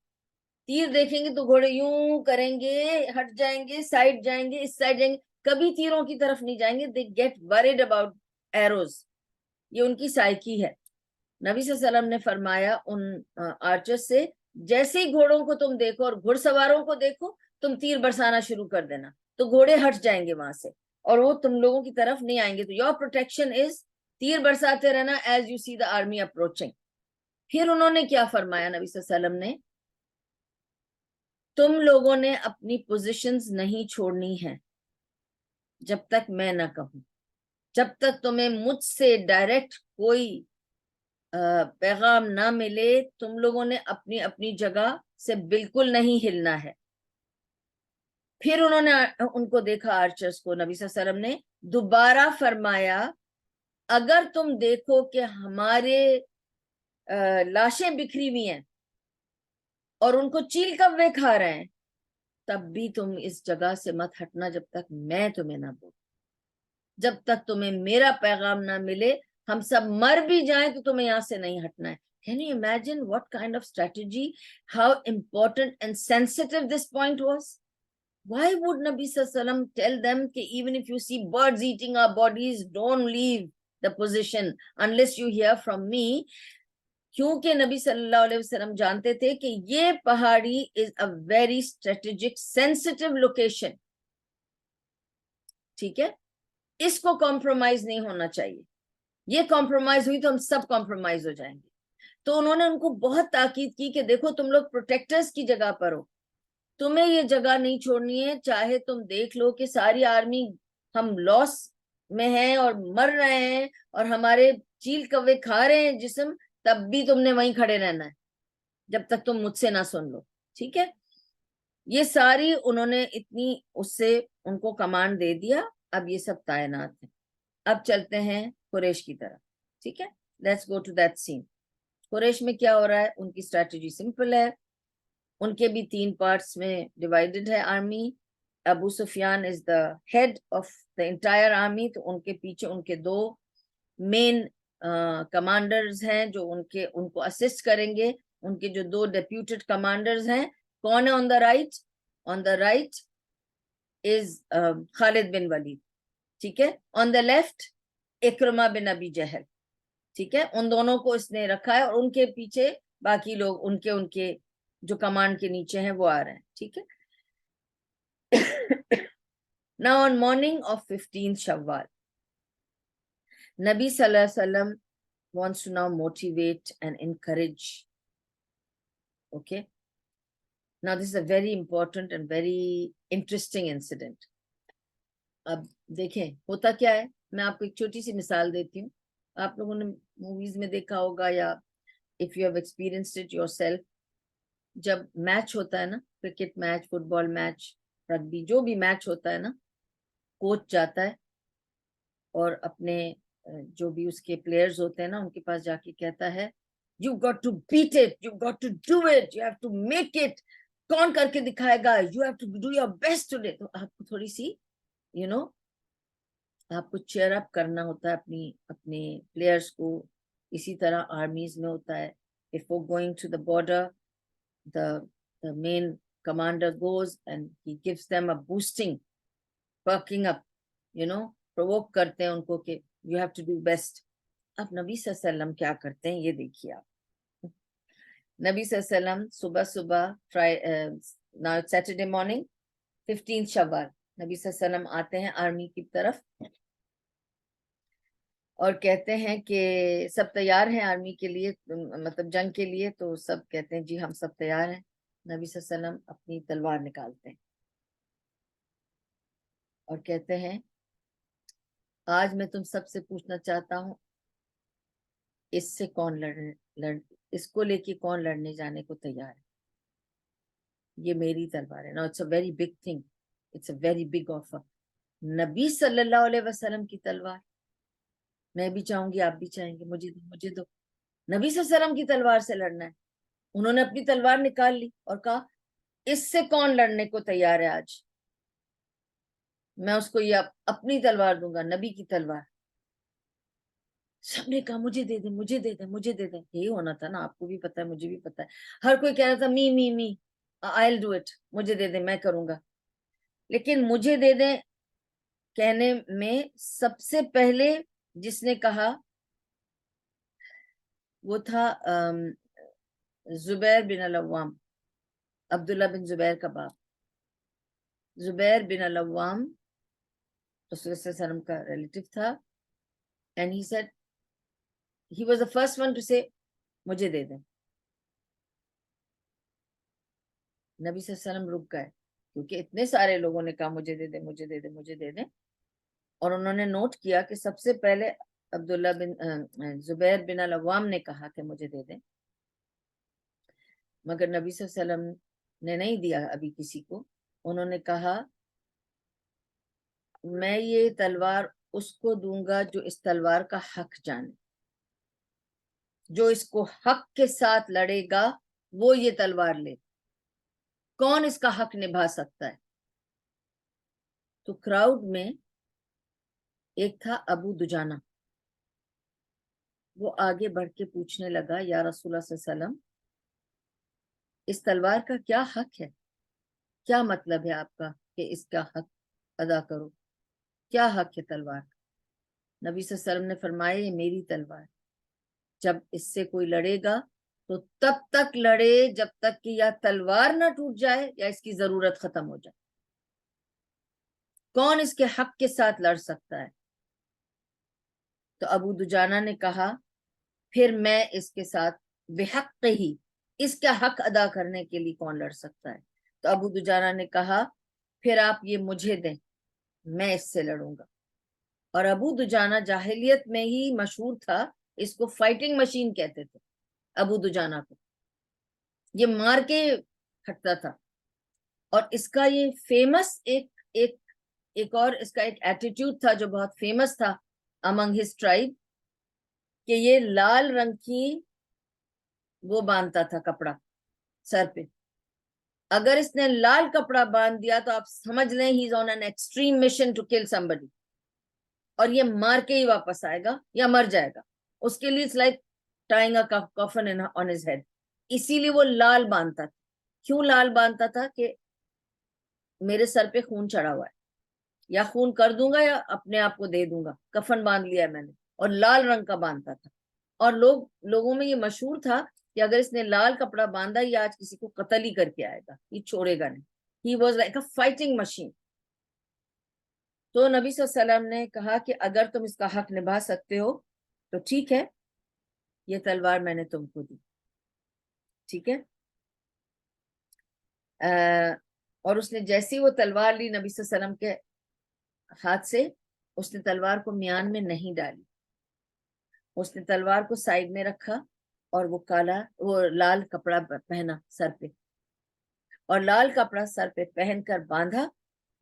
تیر دیکھیں گے تو گھوڑے یوں کریں گے, ہٹ جائیں گے, سائڈ جائیں گے, اس سائڈ جائیں گے, کبھی تیروں کی طرف نہیں جائیں گے. They get word about arrows, یہ ان کی سائیکی ہے. نبی صلی اللہ علیہ وسلم نے فرمایا ان آرچرز سے, جیسے ہی گھوڑوں کو تم دیکھو اور گھڑ سواروں کو دیکھو تم تیر برسانا شروع کر دینا, تو گھوڑے ہٹ جائیں گے وہاں سے اور وہ تم لوگوں کی طرف نہیں آئیں گے. تو یور پروٹیکشن از تیر برساتے رہنا as you see the army approaching. پھر انہوں نے کیا فرمایا نبی صلی اللہ علیہ وسلم نے, تم لوگوں نے اپنی پوزیشنز نہیں چھوڑنی ہے جب تک میں نہ کہوں, جب تک تمہیں مجھ سے ڈائریکٹ کوئی پیغام نہ ملے تم لوگوں نے اپنی اپنی جگہ سے بالکل نہیں ہلنا ہے. پھر انہوں نے ان کو دیکھا آرچرز کو, نبی صلی اللہ علیہ وسلم نے دوبارہ فرمایا اگر تم دیکھو کہ ہمارے لاشیں بکھری ہوئی ہیں اور ان کو چیل کوے کھا رہے ہیں, تب بھی تم اس جگہ سے مت ہٹنا جب تک میں تمہیں نہ بولوں, جب تک تمہیں میرا پیغام نہ ملے. ہم سب مر بھی جائیں تو تمہیں یہاں سے نہیں ہٹنا ہے. Can you imagine what kind of strategy, how important and sensitive this point was? Why would Nabi Sallallahu Alaihi Wasallam tell them that even if you see birds eating our bodies, don't leave the position unless you hear from me? کیونکہ نبی صلی اللہ علیہ وسلم جانتے تھے کہ یہ پہاڑی is a very strategic, sensitive location. ٹھیک ہے, اس کو کمپرومائز نہیں ہونا چاہیے. یہ کمپرومائز ہوئی تو ہم سب کمپرومائز ہو جائیں گے. تو انہوں نے ان کو بہت تاکید کی کہ دیکھو تم لوگ پروٹیکٹرز کی جگہ پر ہو, تمہیں یہ جگہ نہیں چھوڑنی ہے, چاہے تم دیکھ لو کہ ساری آرمی ہم لاس میں ہیں اور مر رہے ہیں اور ہمارے چیل کوے کھا رہے ہیں جسم, تب بھی تم نے وہیں کھڑے رہنا ہے جب تک تم مجھ سے نہ سن لو. ٹھیک ہے, یہ ساری انہوں نے اتنی اس سے ان کو کمانڈ دے دیا. اب یہ سب تعینات ہیں. اب چلتے ہیں قریش کی طرف. ٹھیک ہے, لیٹس گو ٹو دیٹ سین. قریش میں کیا ہو رہا ہے؟ ان کی اسٹریٹجی سمپل ہے, ان کے بھی 3 پارٹس میں ڈیوائیڈڈ ہے army. Abu Sufyan is the head of the entire army, تو ان کے پیچھے ان کے 2 مین کمانڈرز ہیں جو ان کو اسسٹ کریں گے. ان کے جو 2 ڈیپیوٹیڈ کمانڈرز ہیں, کون ہے آن the right? On the right is خالد بن ولید. ٹھیک ہے, آن دا لیفٹ اکرمہ بن ابی جہل. ٹھیک ہے, ان دونوں کو اس نے رکھا ہے اور ان کے پیچھے باقی لوگ ان کے جو کمانڈ کے نیچے ہیں وہ آ رہے ہیں. ٹھیک ہے. Now on morning of 15th Shawwal, Nabi Sallallahu Alaihi Wasallam wants to now motivate and encourage. Okay. Now this is a very important and very interesting incident. اب دیکھیں ہوتا کیا ہے, میں آپ کو ایک چھوٹی سی مثال دیتی ہوں. آپ لوگوں نے موویز میں دیکھا ہوگا یا if you have experienced it yourself, جب میچ ہوتا ہے نا, کرکٹ میچ, فٹ بال میچ, رگبی, جو بھی میچ ہوتا ہے نا, کوچ جاتا ہے اور اپنے جو بھی اس کے پلیئرز ہوتے ہیں نا ان کے پاس جا کے کہتا ہے you got to beat it, you got to do it, you have to make it. کون کر کے دکھائے گا, you have to do your best today. تو آپ کو تھوڑی سی آپ کو چیئر اپ کرنا ہوتا ہے اپنے پلیئرز کو. اسی طرح آرمیز میں ہوتا ہے. if we're going to the border, the main commander goes and he gives them a boosting, perking up, provoke کرتے ہیں ان کو کہ you have to do best. اب نبی صلی اللہ علیہ وسلم کیا کرتے ہیں یہ دیکھیے آپ. نبی صلی اللہ علیہ وسلم صبح سیٹرڈے مارننگ 15 شوال, نبی صلی اللہ علیہ وسلم آتے ہیں آرمی کی طرف اور کہتے ہیں کہ سب تیار ہیں آرمی کے لیے, مطلب جنگ کے لیے. تو سب کہتے ہیں جی ہم سب تیار ہیں. نبی صلی اللہ علیہ وسلم اپنی تلوار نکالتے ہیں اور کہتے ہیں آج میں تم سب سے پوچھنا چاہتا ہوں اس سے کون اس کو لے کے کون لڑنے جانے کو تیار ہے؟ یہ میری تلوار ہے نا. It's a very big thing, it's a very big offer. نبی صلی اللہ علیہ وسلم کی تلوار, میں بھی چاہوں گی, آپ بھی چاہیں گے, مجھے دو, مجھے دو. نبی صلی اللہ علیہ وسلم کی تلوار سے لڑنا ہے. انہوں نے اپنی تلوار نکال لی اور کہا اس سے کون لڑنے کو تیار ہے آج, میں اس کو یہ اپنی تلوار دوں گا, نبی کی تلوار. سب نے کہا مجھے دے دیں, مجھے دے دیں, مجھے دے دیں. یہی ہونا تھا نا, آپ کو بھی پتا ہے, مجھے بھی پتا ہے. ہر کوئی کہہ رہا تھا می می می, آئی ڈو اٹ, مجھے دے دیں, میں کروں گا. لیکن مجھے دے دیں کہنے میں سب سے پہلے جس نے کہا وہ تھا زبیر بن العوام, عبداللہ بن زبیر کا باپ. زبیر بن العوام رسول صلی اللہ علیہ وسلم کا ریلیٹو تھا. and he said he was the first one to say مجھے دے دیں. نبی صلی اللہ علیہ وسلم رک گئے کیونکہ اتنے سارے لوگوں نے کہا مجھے دے دیں, مجھے دے دیں, مجھے دے دیں. اور انہوں نے نوٹ کیا کہ سب سے پہلے عبداللہ بن زبیر بن العوام نے کہا کہ مجھے دے دیں, مگر نبی صلی اللہ علیہ وسلم نے نہیں دیا ابھی کسی کو. انہوں نے کہا میں یہ تلوار اس کو دوں گا جو اس تلوار کا حق جانے, جو اس کو حق کے ساتھ لڑے گا وہ یہ تلوار لے. کون اس کا حق نبھا سکتا ہے؟ تو کراؤڈ میں ایک تھا ابو دجانہ. وہ آگے بڑھ کے پوچھنے لگا یا رسول اللہ صلی اللہ علیہ وسلم اس تلوار کا کیا حق ہے, کیا مطلب ہے آپ کا کہ اس کا حق ادا کرو, کیا حق ہے تلوار کا؟ نبی صلی اللہ علیہ وسلم نے فرمایا یہ میری تلوار, جب اس سے کوئی لڑے گا تو تب تک لڑے جب تک کہ یا تلوار نہ ٹوٹ جائے یا اس کی ضرورت ختم ہو جائے. کون اس کے حق کے ساتھ لڑ سکتا ہے؟ تو ابو دجانہ نے کہا پھر میں اس کے ساتھ بحق ہی, اس کا حق ادا کرنے کے لیے کون لڑ سکتا ہے؟ تو ابو دجانہ نے کہا پھر آپ یہ مجھے دیں, میں اس سے لڑوں گا. اور ابو دجانہ جاہلیت میں ہی مشہور تھا, اس کو فائٹنگ مشین کہتے تھے ابو دجانہ کو, یہ مار کے ہٹتا تھا. اور اس کا یہ فیمس ایک اور اس کا ایک ایٹیٹیوڈ تھا جو بہت فیمس تھا امنگ ہز ٹرائب, کہ یہ لال رنگ کی وہ باندھتا تھا کپڑا سر پہ. اگر اس نے لال کپڑا باندھ دیا تو آپ سمجھ لیں he is on an extreme mission to kill somebody, اور یہ مار کے ہی واپس آئے گا یا مر جائے گا. اس کے لیے لائک ٹائنگ اے کفن آن ہز ہیڈ. اسی لیے وہ لال باندھتا تھا. کیوں لال باندھتا تھا؟ کہ میرے سر پہ خون چڑھا ہوا ہے, یا خون کر دوں گا یا اپنے آپ کو دے دوں گا, کفن باندھ لیا میں نے. اور لال رنگ کا باندھتا تھا. اور لوگوں میں یہ مشہور تھا کہ اگر اس نے لال کپڑا باندھا یہ آج کسی کو قتل ہی کر کے آئے گا, یہ چھوڑے گا نہیں. He was like a fighting machine. تو نبی صلی اللہ علیہ وسلم نے کہا کہ اگر تم اس کا حق نبھا سکتے ہو تو ٹھیک ہے, یہ تلوار میں نے تم کو دی, ٹھیک ہے. اور اس نے جیسی وہ تلوار لی نبی صلی اللہ علیہ وسلم کے ہاتھ سے, اس نے تلوار کو میان میں نہیں ڈالی, اس نے تلوار کو سائڈ میں رکھا اور وہ لال کپڑا پہنا سر پہ, اور لال کپڑا سر پہ پہن کر باندھا,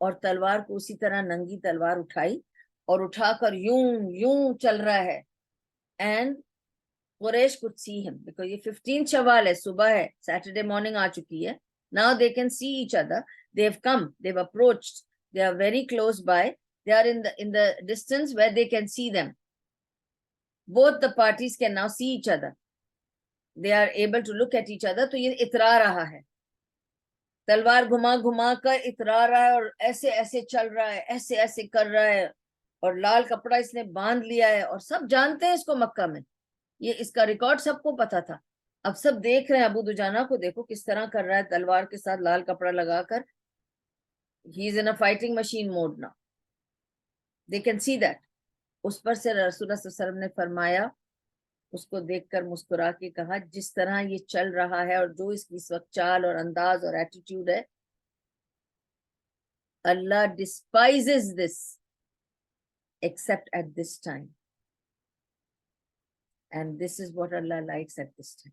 اور تلوار کو اسی طرح ننگی تلوار اٹھائی اور اٹھا کر یوں یوں چل رہا ہے. And Quraysh could see him because یہ 15 شوال ہے, صبح ہے, سیٹرڈے مارننگ آ چکی ہے. Now they can see each other. They've come, they've approached, they are very close by, they are in the distance where they can see them. Both the parties can now see each other. They are able to look at each other. تو یہ اترا رہا ہے, تلوار گھما گھما کر اترا رہا ہے, اور ایسے ایسے چل رہا ہے, ایسے ایسے کر رہا ہے, اور لال کپڑا اس نے باندھ لیا ہے. اور سب جانتے ہیں اس کو مکہ میں, یہ اس کا ریکارڈ سب کو پتا تھا. اب سب دیکھ رہے ہیں ابو دجانہ کو, دیکھو کس طرح کر رہا ہے تلوار کے ساتھ لال کپڑا لگا کر. ہی از ان اے فائٹنگ مشین موڈ نا, دے کین سی دیٹ. اس پر سے رسول اللہ صلی اللہ علیہ وسلم نے فرمایا, اس کو دیکھ کر مسکرا کے کہا جس طرح یہ چل رہا ہے اور جو اس کی اس وقت چال اور انداز اور ایٹیٹیوڈ ہے, اللہ ڈسپائزز دس. except at this time. And this is what Allah likes at this time.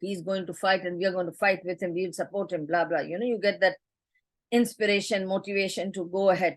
He's going to fight and we are going to fight with him, we will support him, blah blah. You know, you get that inspiration, motivation to go ahead.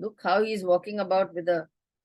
look how he is walking about with a,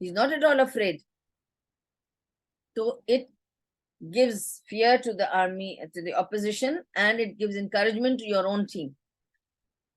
He's not at all afraid. So it gives fear to the army, to the opposition, and it gives encouragement to your own team.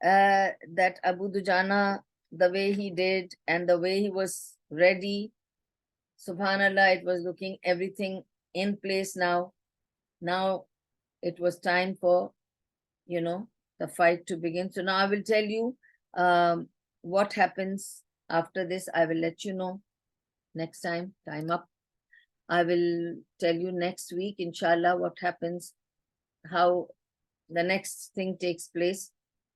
that Abu Dujana, the way he did and the way he was ready, subhanallah, it was looking everything in place now. Now it was time for, you know, the fight to begin. So now I will tell you what happens after this. I will let you know next time. Time up. I will tell you next week, inshallah, what happens, how the next thing takes place.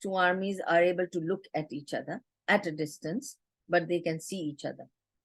two armies are able to look at each other at a distance, but they can see each other.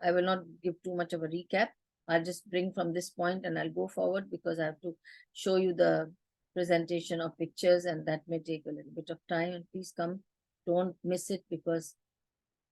I will not give too much of a recap. I'll just bring from this point and I'll go forward because I have to show you the presentation of pictures and that may take a little bit of time, and please come, don't miss it, because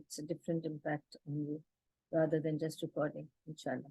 it's a different impact on you rather than just recording, inshallah.